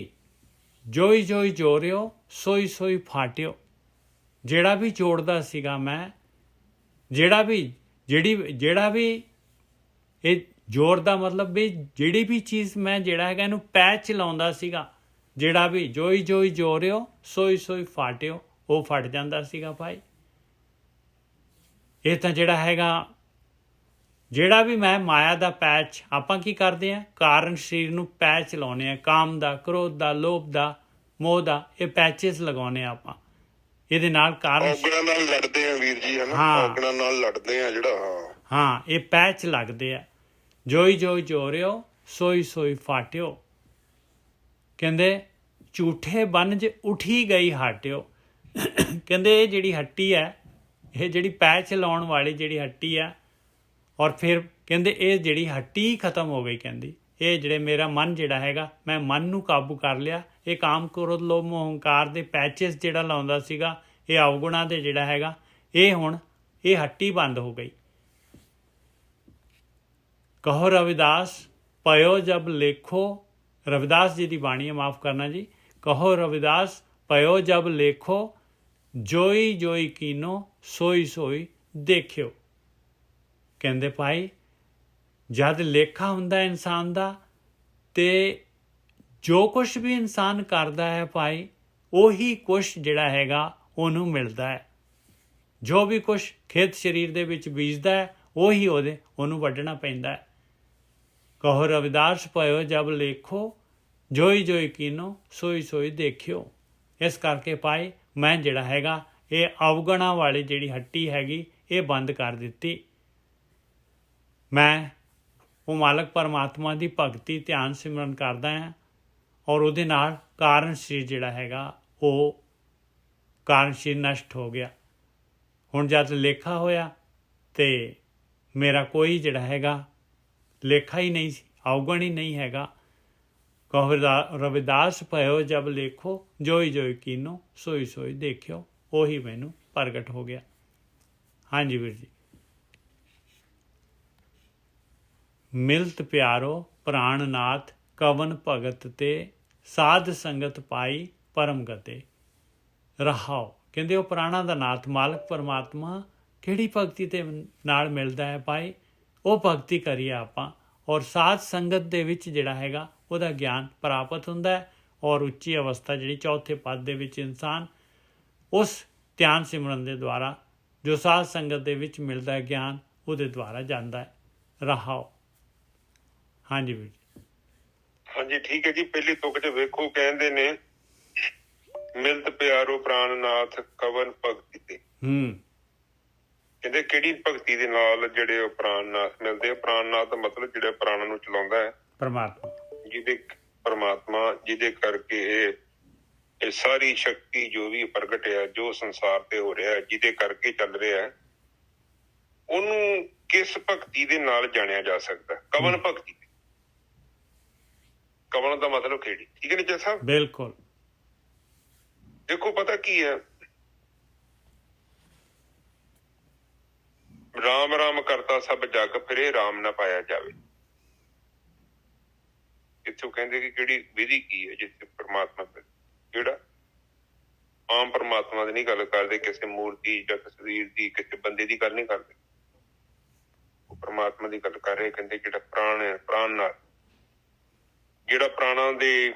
ਜੋਈ ਜੋਈ ਜੋਰਿਓ ਸੋਈ ਸੋਈ ਫਾਟਿਓ। ਜਿਹੜਾ ਵੀ ਜੋੜਦਾ ਸੀਗਾ ਮੈਂ, ਜਿਹੜਾ ਵੀ ਇਹ ਜ਼ੋਰ ਦਾ ਮਤਲਬ ਵੀ ਜਿਹੜੀ ਵੀ ਚੀਜ਼ ਮੈਂ ਜਿਹੜਾ ਹੈਗਾ ਇਹਨੂੰ ਪੈਚ ਚਲਾਉਂਦਾ ਸੀਗਾ, ਜਿਹੜਾ ਵੀ ਜੋਈ ਜੋਈ ਜੋਰਿਓ ਸੋਈ ਸੋਈ ਫਾਟਿਓ, ਉਹ ਫਟ ਜਾਂਦਾ ਸੀਗਾ ਭਾਈ। ਇਹ ਤਾਂ ਜਿਹੜਾ ਹੈਗਾ, ਜਿਹੜਾ ਵੀ ਮੈਂ ਮਾਇਆ ਦਾ ਪੈਚ, ਆਪਾਂ ਕੀ ਕਰਦੇ ਆ, ਕਾਰਨ ਸਰੀਰ ਨੂੰ ਪੈਚ ਲਾਉਣੇ ਆ, ਕਾਮ ਦਾ, ਕ੍ਰੋਧ ਦਾ, ਲੋਭ ਦਾ, ਮੋਹ ਦਾ, ਇਹ ਪੈਚਸ ਲਗਾਉਣੇ ਆ ਆਪਾਂ। ਇਹਦੇ ਨਾਲ ਕਾਰਨ ਔਗਣਾਂ ਨਾਲ ਲੜਦੇ ਆ ਵੀਰ ਜੀ, ਹਨਾ, ਔਗਣਾਂ ਨਾਲ ਲੜਦੇ ਆ ਜਿਹੜਾ, ਹਾਂ, ਇਹ ਪੈਚ ਲੱਗਦੇ ਆ। ਜੋਈ ਜੋਈ ਜੋਰਿਓ ਸੋਈ ਸੋਈ ਫਾਟਿਓ। ਕਹਿੰਦੇ ਝੂਠੇ ਬੰਜ ਉਠੀ ਗਈ ਹਾਟਿਓ। ਕਹਿੰਦੇ ਇਹ ਜਿਹੜੀ ਹੱਟੀ ਹੈ, ਇਹ ਜਿਹੜੀ ਪੈਚ ਲਾਉਣ ਵਾਲੀ ਜਿਹੜੀ ਹੱਟੀ ਆ, ਔਰ ਫਿਰ ਕਹਿੰਦੇ ਇਹ ਜਿਹੜੀ ਹੱਟੀ ਖਤਮ ਹੋ ਗਈ। ਕਹਿੰਦੀ ਇਹ ਜਿਹੜੇ ਮੇਰਾ ਮਨ ਜਿਹੜਾ ਹੈਗਾ, ਮੈਂ ਮਨ ਨੂੰ ਕਾਬੂ ਕਰ ਲਿਆ। ਇਹ ਕਾਮ ਕ੍ਰੋਧ ਲੋਭ ਮੋਹ ਹੰਕਾਰ ਦੇ ਪੈਚਸ ਜਿਹੜਾ ਲਾਉਂਦਾ ਸੀਗਾ, ਇਹ ਅਵਗੁਣਾਂ ਦੇ ਜਿਹੜਾ ਹੈਗਾ, ਇਹ ਹੁਣ ਇਹ ਹੱਟੀ ਬੰਦ ਹੋ ਗਈ। ਕਹੋ ਰਵਿਦਾਸ ਪਇਓ ਜਬ ਲੇਖੋ। ਰਵਿਦਾਸ ਜੀ ਦੀ ਬਾਣੀ ਹੈ, ਮਾਫ ਕਰਨਾ ਜੀ। ਕਹੋ ਰਵਿਦਾਸ ਪਇਓ ਜਬ ਲੇਖੋ, ਜੋਈ ਜੋਈ ਕੀਨੋ ਸੋਈ ਸੋਈ ਦੇਖਿਓ। ਕਹਿੰਦੇ ਭਾਈ ਜਦ ਲੇਖਾ ਹੁੰਦਾ ਇਨਸਾਨ ਦਾ, ਤੇ ਜੋ ਕੁਛ ਵੀ ਇਨਸਾਨ ਕਰਦਾ ਹੈ ਭਾਈ, ਉਹੀ ਕੁਛ ਜਿਹੜਾ ਹੈਗਾ ਉਹਨੂੰ ਮਿਲਦਾ ਹੈ। ਜੋ ਵੀ ਕੁਛ ਖੇਤ ਸਰੀਰ ਦੇ ਵਿੱਚ ਬੀਜਦਾ ਹੈ, ਉਹੀ ਉਹਨੂੰ ਵੱਢਣਾ ਪੈਂਦਾ ਹੈ। ਕਹੋ ਰਵਿਦਾਸ ਪਇਓ ਜਬ ਲੇਖੋ, ਜੋਈ ਜੋਈ ਕੀਨੋ ਸੋਈ ਸੋਈ ਦੇਖਿਓ। ਇਸ ਕਰਕੇ ਭਾਈ ਮੈਂ ਜਿਹੜਾ ਹੈਗਾ ਇਹ ਅਵਗੁਣਾਂ ਵਾਲੀ ਜਿਹੜੀ ਹੱਟੀ ਹੈਗੀ, ਇਹ ਬੰਦ ਕਰ ਦਿੱਤੀ। ਮੈਂ ਉਹ ਮਾਲਕ ਪਰਮਾਤਮਾ ਦੀ ਭਗਤੀ ਧਿਆਨ ਸਿਮਰਨ ਕਰਦਾ ਹਾਂ, ਔਰ ਉਹਦੇ ਨਾਲ ਕਾਰਨ ਸਰੀਰ ਜਿਹੜਾ ਹੈਗਾ, ਉਹ ਕਾਰਨ ਸਰੀਰ ਨਸ਼ਟ ਹੋ ਗਿਆ। ਹੁਣ ਜਦ ਲੇਖਾ ਹੋਇਆ ਤੇ ਮੇਰਾ ਕੋਈ ਜਿਹੜਾ ਹੈਗਾ ਲੇਖਾ ਹੀ ਨਹੀਂ ਸੀ, ਅਵਗੁਣ ਹੀ ਨਹੀਂ ਹੈਗਾ। ਕਹੋ ਰਵਿਦਾਸ ਪਇਓ ਜਬ ਲੇਖੋ, ਜੋਈ ਜੋਈ ਕੀਨੋ ਸੋਈ ਸੋਈ ਦੇਖਿਓ। ਉਹੀ ਮੈਨੂੰ ਪ੍ਰਗਟ ਹੋ ਗਿਆ। ਹਾਂਜੀ ਵੀਰ ਜੀ। ਮਿਲਤ ਪਿਆਰੋ ਪ੍ਰਾਣਨਾਥ, ਕਵਨ ਭਗਤ ਤੇ ਸਾਧ ਸੰਗਤ ਪਾਈ ਪਰਮ ਗਤੇ। ਰਹਾਓ। ਕਹਿੰਦੇ ਉਹ ਪ੍ਰਾਣਾਂ ਦਾ ਨਾਥ ਮਾਲਕ ਪਰਮਾਤਮਾ ਕਿਹੜੀ ਭਗਤੀ ਦੇ ਨਾਲ ਮਿਲਦਾ ਹੈ ਭਾਈ, ਉਹ ਭਗਤੀ ਕਰੀਏ ਆਪਾਂ, ਔਰ ਸਾਧ ਸੰਗਤ ਦੇ ਵਿੱਚ ਜਿਹੜਾ ਹੈਗਾ ਉਹਦਾ ਗਿਆਨ ਪ੍ਰਾਪਤ ਹੁੰਦਾ ਹੈ। ਔਰ ਉੱਚੀ ਅਵਸਥਾ ਜਿਹੜੀ ਚੌਥੇ ਪਦ ਦੇ ਵਿੱਚ ਇਨਸਾਨ ਉਸ ਧਿਆਨ ਸਿਮਰਨ ਦੇ ਦੁਆਰਾ ਜੋ ਸਾਧ ਸੰਗਤ ਦੇ ਵਿੱਚ ਮਿਲਦਾ ਹੈ ਗਿਆਨ, ਉਹਦੇ ਦੁਆਰਾ ਜਾਂਦਾ ਹੈ। ਰਹਾਓ। ਹਾਂਜੀ ਵੀਰ ਜੀ। ਹਾਂਜੀ ਠੀਕ ਹੈ ਜੀ। ਪਹਿਲੀ ਤੁਕ 'ਚ ਵੇਖੋ ਕਹਿੰਦੇ ਨੇ ਮਿਲਤ ਪਿਆਰੋ ਪ੍ਰਾਣਨਾਥ, ਕਵਨ ਭਗਤੀ ਤੇ। ਕਹਿੰਦੇ ਕਿਹੜੀ ਭਗਤੀ ਦੇ ਨਾਲ ਜਿਹੜੇ ਉਹ ਪ੍ਰਾਣਨਾਥ ਮਿਲਦੇ ਆ। ਪ੍ਰਾਣਨਾਥ ਦਾ ਮਤਲਬ ਜਿਹੜਾ ਪ੍ਰਾਣਾਂ ਨੂੰ ਚਲਾਉਂਦਾ ਹੈ, ਪਰਮਾਤਮਾ, ਜਿਹਦੇ ਕਰਕੇ ਇਹ ਸਾਰੀ ਸ਼ਕਤੀ ਜੋ ਵੀ ਪ੍ਰਗਟ ਹੈ, ਜੋ ਸੰਸਾਰ ਤੇ ਹੋ ਰਿਹਾ, ਜਿਹਦੇ ਕਰਕੇ ਚੱਲ ਰਿਹਾ, ਉਹਨੂੰ ਕਿਸ ਭਗਤੀ ਦੇ ਨਾਲ ਜਾਣਿਆ ਜਾ ਸਕਦਾ। ਕਵਨ ਭਗਤੀ। ਕਵਨ ਦਾ ਮਤਲਬ ਕਿਹੜੀ, ਠੀਕ ਹੈ ਨੀ ਜੱਜ ਸਾਹਿਬ? ਬਿਲਕੁਲ। ਦੇਖੋ ਪਤਾ ਕੀ ਹੈ, ਰਾਮ ਰਾਮ ਕਰਤਾ ਸਭ ਜਗ, ਫਿਰੇ ਰਾਮ ਨਾ ਪਾਇਆ ਜਾਵੇ। ਇੱਥੋਂ ਕਹਿੰਦੇ ਕਿ ਕਿਹੜੀ ਵਿਧੀ ਕੀ ਹੈ ਜਿੱਥੇ ਪਰਮਾਤਮਾ, ਜਿਹੜਾ ਆਮ ਪਰਮਾਤਮਾ ਦੀ ਨਹੀਂ ਗੱਲ ਕਰਦੇ, ਕਿਸੇ ਮੂਰਤੀ ਜਾਂ ਤਸਵੀਰ ਦੀ, ਕਿਸੇ ਬੰਦੇ ਦੀ ਗੱਲ ਨਹੀਂ ਕਰਦੇ, ਉਹ ਪਰਮਾਤਮਾ ਦੀ ਗੱਲ ਕਰ ਰਹੇ। ਕਹਿੰਦੇ ਜਿਹੜਾ ਪ੍ਰਾਣ ਹੈ, ਪ੍ਰਾਣ ਨਾਲ, ਜਿਹੜਾ ਪ੍ਰਾਣਾਂ ਦੇ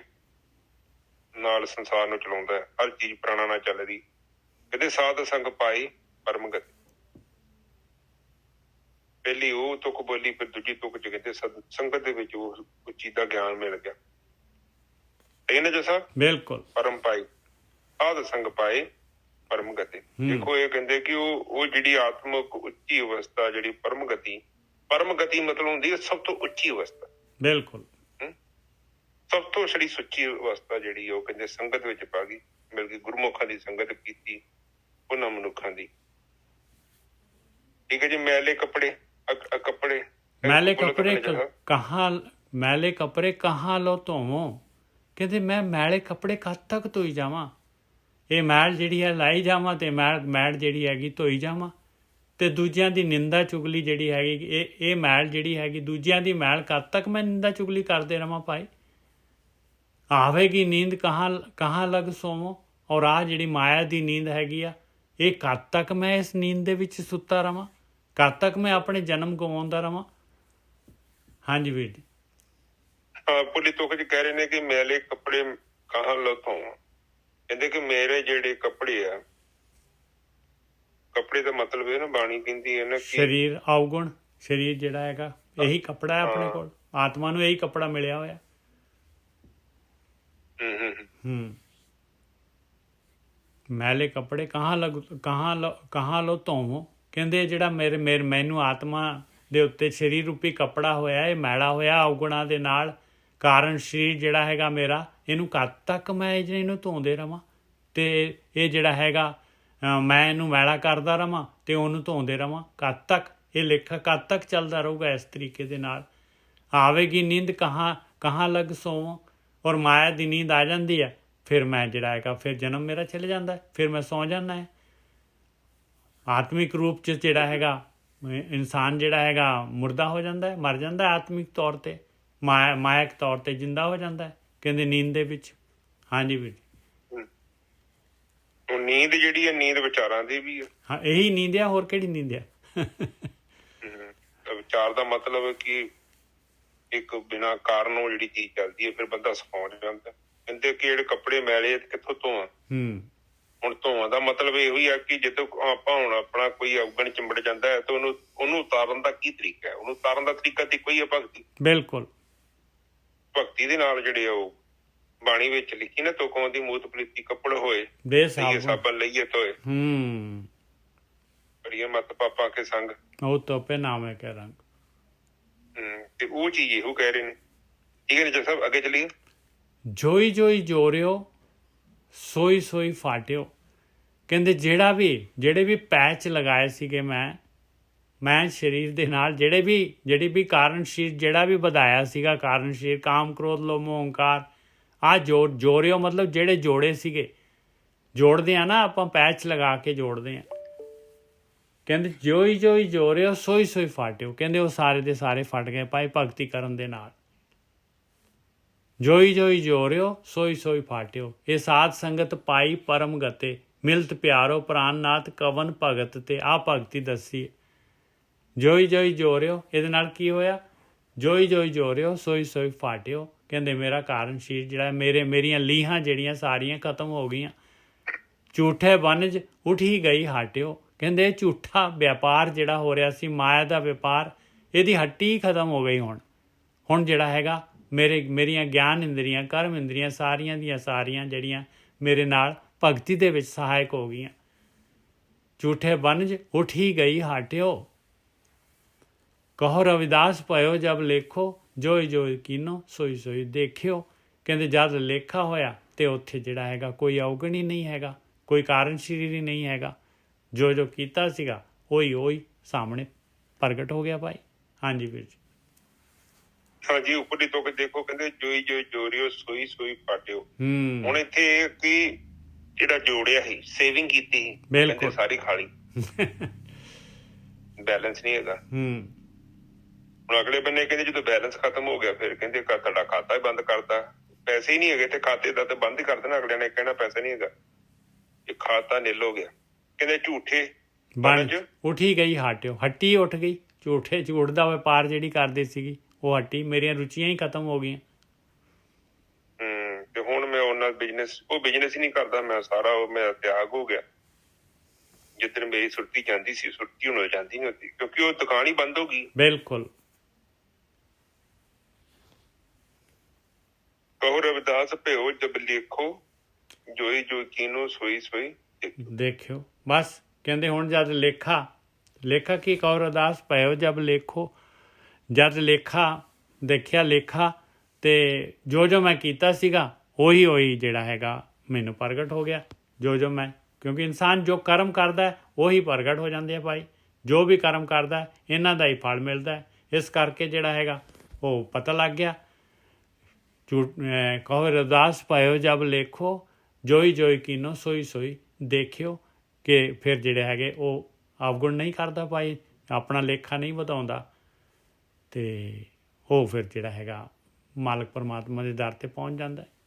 ਨਾਲ ਸੰਸਾਰ ਨੂੰ ਚਲਾਉਂਦਾ ਹੈ, ਹਰ ਚੀਜ਼ ਪ੍ਰਾਣਾਂ ਨਾਲ ਚੱਲ ਰਹੀ। ਕਹਿੰਦੇ ਸਾਧ ਸੰਗ ਪਾਈ ਪਰਮ ਗਤੀ। ਪਹਿਲੀ ਉਹ ਤੁਕ ਬੋਲੀ, ਫਿਰ ਦੂਜੀ ਤੁਕ ਚ ਕਹਿੰਦੇ ਸੰਗਤ ਦੇ ਵਿੱਚ ਉਹ ਚੀਜ਼ ਦਾ ਗਿਆਨ ਮਿਲ ਗਿਆ। ਠੀਕ ਨਾ ਜੀ ਸਾਹਿਬ? ਬਿਲਕੁਲ। ਪਰਮ ਪਾਈ, ਸਾਧ ਸੰਗ ਪਾਏ ਪਰਮ ਗਤੀ। ਦੇਖੋ ਇਹ ਕਹਿੰਦੇ ਕਿ ਉਹ ਜਿਹੜੀ ਆਤਮਿਕ ਉੱਚੀ ਅਵਸਥਾ, ਜਿਹੜੀ ਪਰਮ ਗਤੀ ਮਤਲਬ ਹੁੰਦੀ ਹੈ ਸਭ ਤੋਂ ਉੱਚੀ ਅਵਸਥਾ। ਬਿਲਕੁਲ। ਸਭ ਤੋਂ ਜਿਹੜੀ ਸੁੱਚੀ ਅਵਸਥਾ ਜਿਹੜੀ ਉਹ ਕਹਿੰਦੇ ਸੰਗਤ ਵਿੱਚ ਪਾ ਗਈ, ਮਿਲ ਗਈ। ਗੁਰਮੁਖਾਂ ਦੀ ਸੰਗਤ ਕੀਤੀ ਉਹਨਾਂ ਮਨੁੱਖਾਂ ਦੀ। ਠੀਕ ਹੈ ਜੀ। ਮੈਲੇ ਕੱਪੜੇ ਮੈਲੇ ਕੱਪੜੇ ਕਹਾਂ ਲੋ ਧੋਵੋ। ਕਹਿੰਦੇ ਮੈਂ ਮੈਲੇ ਕੱਪੜੇ ਕਦ ਤੱਕ ਧੋਈ ਜਾਵਾਂ। ਇਹ ਮੈਲ ਜਿਹੜੀ ਹੈ ਲਾਈ ਜਾਵਾਂ, ਤੇ ਮੈਲ ਜਿਹੜੀ ਹੈਗੀ ਧੋਈ ਜਾਵਾਂ, ਤੇ ਦੂਜਿਆਂ ਦੀ ਨਿੰਦਾ ਚੁਗਲੀ ਜਿਹੜੀ ਹੈਗੀ, ਇਹ ਮੈਲ ਜਿਹੜੀ ਹੈਗੀ ਦੂਜਿਆਂ ਦੀ ਮੈਲ ਕਦ ਤੱਕ ਮੈਂ ਨਿੰਦਾ ਚੁਗਲੀ ਕਰਦੇ ਰਵਾਂ ਭਾਈ। ਆਵੇਗੀ ਨੀਂਦ ਕਹਾਂ ਲਗ ਸੋਵੋ। ਔਰ ਆਹ ਜਿਹੜੀ ਮਾਇਆ ਦੀ ਨੀਂਦ ਹੈਗੀ ਆ, ਇਹ ਕਦ ਤੱਕ ਮੈਂ ਇਸ ਨੀਂਦ ਦੇ ਵਿੱਚ ਸੁੱਤਾ ਰਵਾਂ? ਕਦ ਤੱਕ ਮੈਂ ਆਪਣੇ ਜਨਮ ਗਵਾਉਂਦਾ ਰਵਾਂ? ਹਾਂਜੀ ਵੀਰ ਜੀ। ਪੁਲੀ ਤੁਕ ਚ ਕਹਿ ਰਹੇ ਨੇ ਕਿ ਮੈਲੇ ਕੱਪੜੇ ਕਹਾਂ ਲੋ ਧੋਵਾਂ। ਕਹਿੰਦੇ ਕਿ ਮੇਰੇ ਜਿਹੜੇ ਕੱਪੜੇ ਆ, ਕੱਪੜੇ ਦਾ ਮਤਲਬ ਇਹ ਨਾ ਬਾਣੀ ਕਹਿੰਦੀ ਹੈ ਨਾ ਕਿ ਸਰੀਰ ਅਵਗੁਣ, ਸਰੀਰ ਜਿਹੜਾ ਹੈਗਾ ਇਹੀ ਕੱਪੜਾ ਹੈ ਆਪਣੇ ਕੋਲ। ਆਤਮਾ ਨੂੰ ਇਹੀ ਕੱਪੜਾ ਮਿਲਿਆ ਹੋਇਆ। ਮੈਲੇ ਕੱਪੜੇ ਕਹਾਂ ਲੋ ਧੋਵੋ। ਕਹਿੰਦੇ ਜਿਹੜਾ ਮੈਨੂੰ ਆਤਮਾ ਦੇ ਉੱਤੇ ਸਰੀਰ ਰੂਪੀ ਕੱਪੜਾ ਹੋਇਆ, ਇਹ ਮੈਲਾ ਹੋਇਆ ਅਵਗੁਣਾਂ ਦੇ ਨਾਲ। ਕਾਰਨ ਸਰੀਰ ਜਿਹੜਾ ਹੈਗਾ ਮੇਰਾ, ਇਹਨੂੰ ਕਦ ਤੱਕ ਮੈਂ ਇਹਨੂੰ ਧੋਂਦੇ ਰਵਾਂ ਤੇ ਇਹ ਜਿਹੜਾ ਹੈਗਾ ਮੈਂ ਇਹਨੂੰ ਮੈਲਾ ਕਰਦਾ ਰਵਾਂ ਤੇ ਉਹਨੂੰ ਧੋਂਦੇ ਰਵਾਂ? ਕਦ ਤੱਕ ਇਹ ਲੇਖਾ ਕਦ ਤੱਕ ਚੱਲਦਾ ਰਹੂਗਾ ਇਸ ਤਰੀਕੇ ਦੇ ਨਾਲ? ਆਵੇਗੀ ਨੀਂਦ ਕਹਾਂ ਲਗ ਸੋਵੋ। ਔਰ ਮਾਇਆ ਦੀ ਨੀਂਦ ਆ ਜਾਂਦੀ ਹੈ, ਫਿਰ ਮੈਂ ਜਿਹੜਾ ਹੈਗਾ ਫਿਰ ਜਨਮ ਮੇਰਾ ਚਲੇ ਜਾਂਦਾ, ਫਿਰ ਮੈਂ ਸੌਂ ਜਾਂਦਾ ਹੈ। ਆਤਮਿਕ ਰੂਪ 'ਚ ਜਿਹੜਾ ਹੈਗਾ ਇਨਸਾਨ ਜਿਹੜਾ ਹੈਗਾ ਮੁਰਦਾ ਹੋ ਜਾਂਦਾ ਹੈ, ਮਰ ਜਾਂਦਾ ਆਤਮਿਕ ਤੌਰ 'ਤੇ, ਮਾਇਕ ਤੌਰ 'ਤੇ ਜਿੰਦਾ ਹੋ ਜਾਂਦਾ ਹੈ ਕਹਿੰਦੇ ਨੀਂਦ ਦੇ ਵਿੱਚ। ਹਾਂਜੀ ਵੀਰ। ਨੀਂਦ ਜਿਹੜੀ ਹੈ, ਨੀਂਦ ਵਿਚਾਰਾਂ ਦੀ ਵੀ ਹੈ। ਹਾਂ, ਇਹੀ ਨੀਂਦ ਆ, ਹੋਰ ਕਿਹੜੀ ਨੀਂਦ ਆ? ਵਿਚਾਰ ਦਾ ਮਤਲਬ ਹੈ ਕਿ ਇੱਕ ਬਿਨਾਂ ਕਾਰਨੋਂ ਜਿਹੜੀ ਚੀਜ਼ ਚੱਲਦੀ ਹੈ, ਫਿਰ ਬੰਦਾ ਸੌਂ ਜਾਂਦਾ। ਕਹਿੰਦੇ ਕਿ ਜਿਹੜੇ ਕੱਪੜੇ ਮੈਲੇ ਕਿੱਥੋਂ ਧੋਵਾਂ? ਹੁਣ ਧੋਣ ਦਾ ਮਤਲਬ ਇਹੋ ਹੀ ਆ ਕਿ ਜਦੋਂ ਆਪਾਂ ਹੁਣ ਆਪਣਾ ਕੋਈ ਅਵਗਣ ਚਿੰਬੜ ਜਾਂਦਾ ਹੈ ਤਾਂ ਉਹਨੂੰ ਉਤਾਰਨ ਦਾ ਕੀ ਤਰੀਕਾ ਹੈ? ਉਹਨੂੰ ਉਤਾਰਨ ਦਾ ਤਰੀਕਾ ਤੇ ਕੋਈ ਹੈ ਭਗਤੀ। ਬਿਲਕੁਲ ਭਗਤੀ ਦੇ ਨਾਲ ਜਿਹੜੇ ਉਹ ਬਾਣੀ ਵਿੱਚ ਲਿਖੀ ਨਾ, ਤੋਕਾਂ ਦੀ ਮੂਤ ਪਲੀਤੀ ਕੱਪੜ ਹੋਏ ਸਾਬਨ ਲਈਏ ਧੋਏ। ਬੜੀਆਂ ਮਤ ਪਾਪਾ ਕੇ ਸੰਗ ਉਹ ਤੋਪੇ ਨਾਮੇ ਕੇ ਰੰਗ। ਤੇ ਉਹ ਚੀਜ਼ ਇਹੋ ਕਹਿ ਰਹੇ ਨੇ। ਠੀਕ ਹੈ ਜੀ ਸਾਹਿਬ, ਅੱਗੇ ਚੱਲੀਏ। ਜੋਈ ਜੋਈ ਜੋਰਿਓ ਸੋਈ ਸੋਈ ਫਾਟਿਓ। ਕਹਿੰਦੇ ਜਿਹੜੇ ਵੀ ਪੈਚ ਲਗਾਏ ਸੀਗੇ ਮੈਂ ਸਰੀਰ ਦੇ ਨਾਲ, ਜਿਹੜੀ ਵੀ ਕਾਰਨ ਸਰੀਰ ਜਿਹੜਾ ਵੀ ਵਧਾਇਆ ਸੀਗਾ, ਕਾਰਨ ਸਰੀਰ ਕਾਮ ਕ੍ਰੋਧ ਲੋਭ ਮੋਹ ਅਹੰਕਾਰ, ਆਹ ਜੋਰਿਓ ਮਤਲਬ ਜਿਹੜੇ ਜੋੜੇ ਸੀਗੇ, ਜੋੜਦੇ ਆ ਨਾ ਆਪਾਂ, ਪੈਚ ਲਗਾ ਕੇ ਜੋੜਦੇ ਆ। ਕਹਿੰਦੇ ਜੋਈ ਜੋਈ ਜੋਰਿਓ ਸੋਈ ਸੋਈ ਫਾਟਿਓ। ਕਹਿੰਦੇ ਉਹ ਸਾਰੇ ਦੇ ਸਾਰੇ ਫਟ ਗਏ ਭਾਈ ਭਗਤੀ ਕਰਨ ਦੇ ਨਾਲ। ਜੋਈ ਜੋਈ ਜੋਰਿਓ ਸੋਈ ਸੋਈ ਫਾਟਿਓ। ਇਹ ਸਾਧ ਸੰਗਤ ਪਾਈ ਪਰਮ ਗਤੇ, ਮਿਲਤ ਪਿਆਰੋ ਪ੍ਰਾਨਨਾਥ ਕਵਨ ਭਗਤ ਤੇ। ਆਹ ਭਗਤੀ ਦੱਸੀ। ਜੋਈ ਜੋਈ ਜੋਰਿਓ, ਇਹਦੇ ਨਾਲ ਕੀ ਹੋਇਆ? ਜੋਈ ਜੋਈ ਜੋਰਿਓ ਸੋਈ ਸੋਈ ਫਾਟਿਓ। ਕਹਿੰਦੇ ਮੇਰਾ ਕਾਰਨ ਸਰੀਰ ਜਿਹੜਾ ਮੇਰੀਆਂ ਲੀਹਾਂ ਜਿਹੜੀਆਂ ਸਾਰੀਆਂ ਖਤਮ ਹੋ ਗਈਆਂ। ਝੂਠੇ ਬਨਜ ਉੱਠੀ ਗਈ ਹਟਿਓ। ਕਹਿੰਦੇ ਝੂਠਾ ਵਪਾਰ ਜਿਹੜਾ ਹੋ ਰਿਹਾ ਸੀ, ਮਾਇਆ ਦਾ ਵਪਾਰ, ਇਹਦੀ ਹੱਟੀ ਖਤਮ ਹੋ ਗਈ। ਹੁਣ ਜਿਹੜਾ ਹੈਗਾ ਮੇਰੀਆਂ ਗਿਆਨ ਇੰਦਰੀਆਂ, ਕਰਮ ਇੰਦਰੀਆਂ ਸਾਰੀਆਂ ਦੀਆਂ ਸਾਰੀਆਂ ਜਿਹੜੀਆਂ ਮੇਰੇ ਨਾਲ ਭਗਤੀ ਦੇ ਵਿੱਚ ਸਹਾਇਕ ਹੋ ਗਈਆਂ। ਝੂਠੇ ਬਨਜ ਉੱਠੀ ਗਈ ਹਟਿਓ। ਕਹੋ ਰਵਿਦਾਸ ਭਇਓ ਜਬ ਲੇਖੋ, ਜੋਈ ਜੋਈ ਕੀਨੋ ਸੋਈ ਸੋਈ ਦੇਖਿਓ। ਕਹਿੰਦੇ ਜਦ ਲੇਖਾ ਹੋਇਆ ਤੇ ਉੱਥੇ ਜਿਹੜਾ ਹੈਗਾ ਕੋਈ ਅਵਗਣ ਹੀ ਨਹੀਂ ਹੈਗਾ, ਕੋਈ ਕਾਰਨ ਸਰੀਰ ਹੀ ਨਹੀਂ ਹੈਗਾ। ਜੋ ਕੀਤਾ ਸੀਗਾ ਉਹੀ ਸਾਹਮਣੇ ਪ੍ਰਗਟ ਹੋ ਗਿਆ ਭਾਈ। ਹਾਂਜੀ ਵੀਰ ਜੀ। ਹਾਂਜੀ, ਉੱਪਰਲੀ ਤੋਂ ਦੇਖੋ, ਕਹਿੰਦੇ ਜੋਈ ਜੋਈ ਜੋਰਿਓ ਸੋਈ ਸੋਈ ਫਾਟਿਓ। ਹੁਣ ਇੱਥੇ ਕਿ ਜਿਹੜਾ ਜੋੜਿਆ ਸੀ, ਸੇਵਿੰਗ ਕੀਤੀ ਸੀ, ਕਹਿੰਦੇ ਸਾਰੀ ਖਾਲੀ, ਬੈਲੈਂਸ ਨਹੀਂ ਹੈਗਾ। ਹੁਣ ਅਗਲੇ ਬੰਨੇ ਕਹਿੰਦੇ ਜਦੋਂ ਬੈਲੈਂਸ ਖਤਮ ਹੋ ਗਿਆ, ਫਿਰ ਕਹਿੰਦੇ ਤੁਹਾਡਾ ਖਾਤਾ ਹੀ ਬੰਦ ਕਰਤਾ। ਪੈਸੇ ਹੀ ਨਹੀਂ ਹੈਗੇ ਤੇ ਖਾਤੇ ਦਾ ਤੇ ਬੰਦ ਹੀ ਕਰ ਦੇਣਾ। ਅਗਲਿਆਂ ਨੇ ਕਹਿਣਾ ਪੈਸਾ ਨਹੀਂ ਹੈਗਾ, ਇਹ ਖਾਤਾ ਨਿਲ ਹੋ ਗਿਆ। ਕਹਿੰਦੇ ਝੂਠੇ ਬਨਜ ਉੱਠੀ ਗਈ ਹਟਿਓ। ਹੱਟੀ ਉੱਠ ਗਈ। ਝੂਠ ਦਾ ਵਪਾਰ ਜਿਹੜੀ ਕਰਦੇ ਸੀਗੀ ਉਹ ਹੱਟੀ। ਮੇਰੀਆਂ ਰੁਚੀਆਂ ਹੀ ਖਤਮ ਹੋ ਗਈਆਂ। ਤੇ ਹੁਣ ਮੈਂ ਉਹਨਾਂ ਬਿਜ਼ਨਸ ਹੀ ਨਹੀਂ ਕਰਦਾ। ਮੈਂ ਸਾਰਾ ਮੇਰਾ ਤਿਆਗ ਹੋ ਗਿਆ। ਜਿੱਦਣ ਮੇਰੀ ਸੁਰਤੀ ਜਾਂਦੀ ਸੀ, ਸੁਰਤੀ ਹੁਣ ਜਾਂਦੀ ਨਹੀਂ ਹੁੰਦੀ, ਕਿਉਂਕਿ ਉਹ ਦੁਕਾਨ ਹੀ ਬੰਦ ਹੋ ਗਈ। ਬਿਲਕੁਲ। ਕਹੋ ਰਵਿਦਾਸ ਭਿਓ ਜਬ ਲੇਖੋ, ਜੋਈ ਜੋਈ ਕੀਨੋ ਸੋਈ ਸੋਈ ਦੇਖਿਓ। ਬਸ ਕਹਿੰਦੇ ਹੁਣ ਜਦ ਲੇਖਾ ਕੀ ਕਹੋ ਰਵਿਦਾਸ ਭਇਓ ਜਬ ਲੇਖੋ, ਜਦ ਦੇਖਿਆ ਲੇਖਾ ਤੇ ਜੋ ਮੈਂ ਕੀਤਾ ਸੀਗਾ ਉਹੀ ਜਿਹੜਾ ਹੈਗਾ ਮੈਨੂੰ ਪ੍ਰਗਟ ਹੋ ਗਿਆ। ਜੋ ਮੈਂ, ਕਿਉਂਕਿ ਇਨਸਾਨ ਜੋ ਕਰਮ ਕਰਦਾ ਉਹੀ ਪ੍ਰਗਟ ਹੋ ਜਾਂਦੇ ਆ ਭਾਈ। ਜੋ ਵੀ ਕਰਮ ਕਰਦਾ ਇਹਨਾਂ ਦਾ ਹੀ ਫਲ ਮਿਲਦਾ। ਇਸ ਕਰਕੇ ਜਿਹੜਾ ਹੈਗਾ ਉਹ ਪਤਾ ਲੱਗ ਗਿਆ। ਕਹੋ ਰਵਿਦਾਸ ਭਇਓ ਜਬ ਲੇਖੋ, ਜੋਈ ਕੀਨੋ ਸੋਈ ਸੋਈ ਦੇਖਿਓ। ਕਿ ਫਿਰ ਜਿਹੜੇ ਹੈਗੇ ਉਹ ਅਵਗੁਣ ਨਹੀਂ ਕਰਦਾ ਭਾਈ, ਆਪਣਾ ਲੇਖਾ ਨਹੀਂ ਵਧਾਉਂਦਾ ਤੇ ਉਹ ਫਿਰ ਜਿਹੜਾ ਹੈਗਾ ਮਾਲਕ ਪਰਮਾਤਮਾ ਦੇ ਦਰ ਤੇ ਪਹੁੰਚ ਜਾਂਦਾ।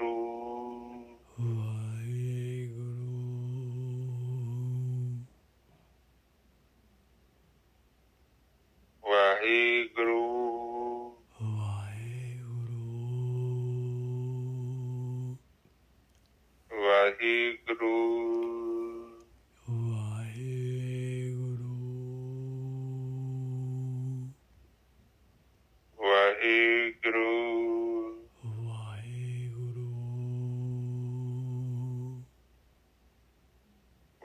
ਵਾਹਿਗੁਰੂ ਵਾਹਿਗੁਰੂ ਵਾਹਿਗੁਰੂ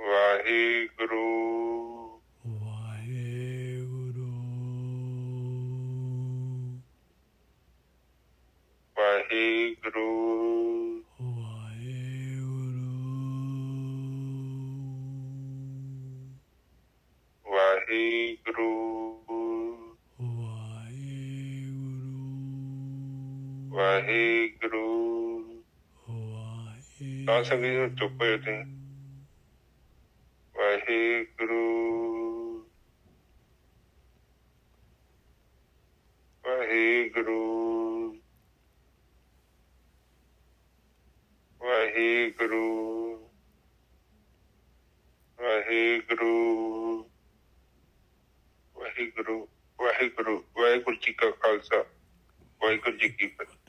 ਵਾਹਿਗੁਰੂ ਵਾਹਿਗੁਰੂ ਵਾਹਿਗੁਰੂ ਵਾਹਿਗੁਰੂ ਵਾਹਿਗੁਰੂ ਤਾਂ ਸੰਗਤ ਚੁੱਪ ਹੋਏ ਤੇ ਵਾਹਿਗੁਰੂ ਵਾਹਿਗੁਰੂ ਵਾਹਿਗੁਰੂ ਵਾਹਿਗੁਰੂ ਵਾਹਿਗੁਰੂ ਵਾਹਿਗੁਰੂ ਵਾਹਿਗੁਰੂ ਜੀ ਕਾ ਖਾਲਸਾ ਵਾਹਿਗੁਰੂ ਜੀ ਕੀ ਫਤਿਹ।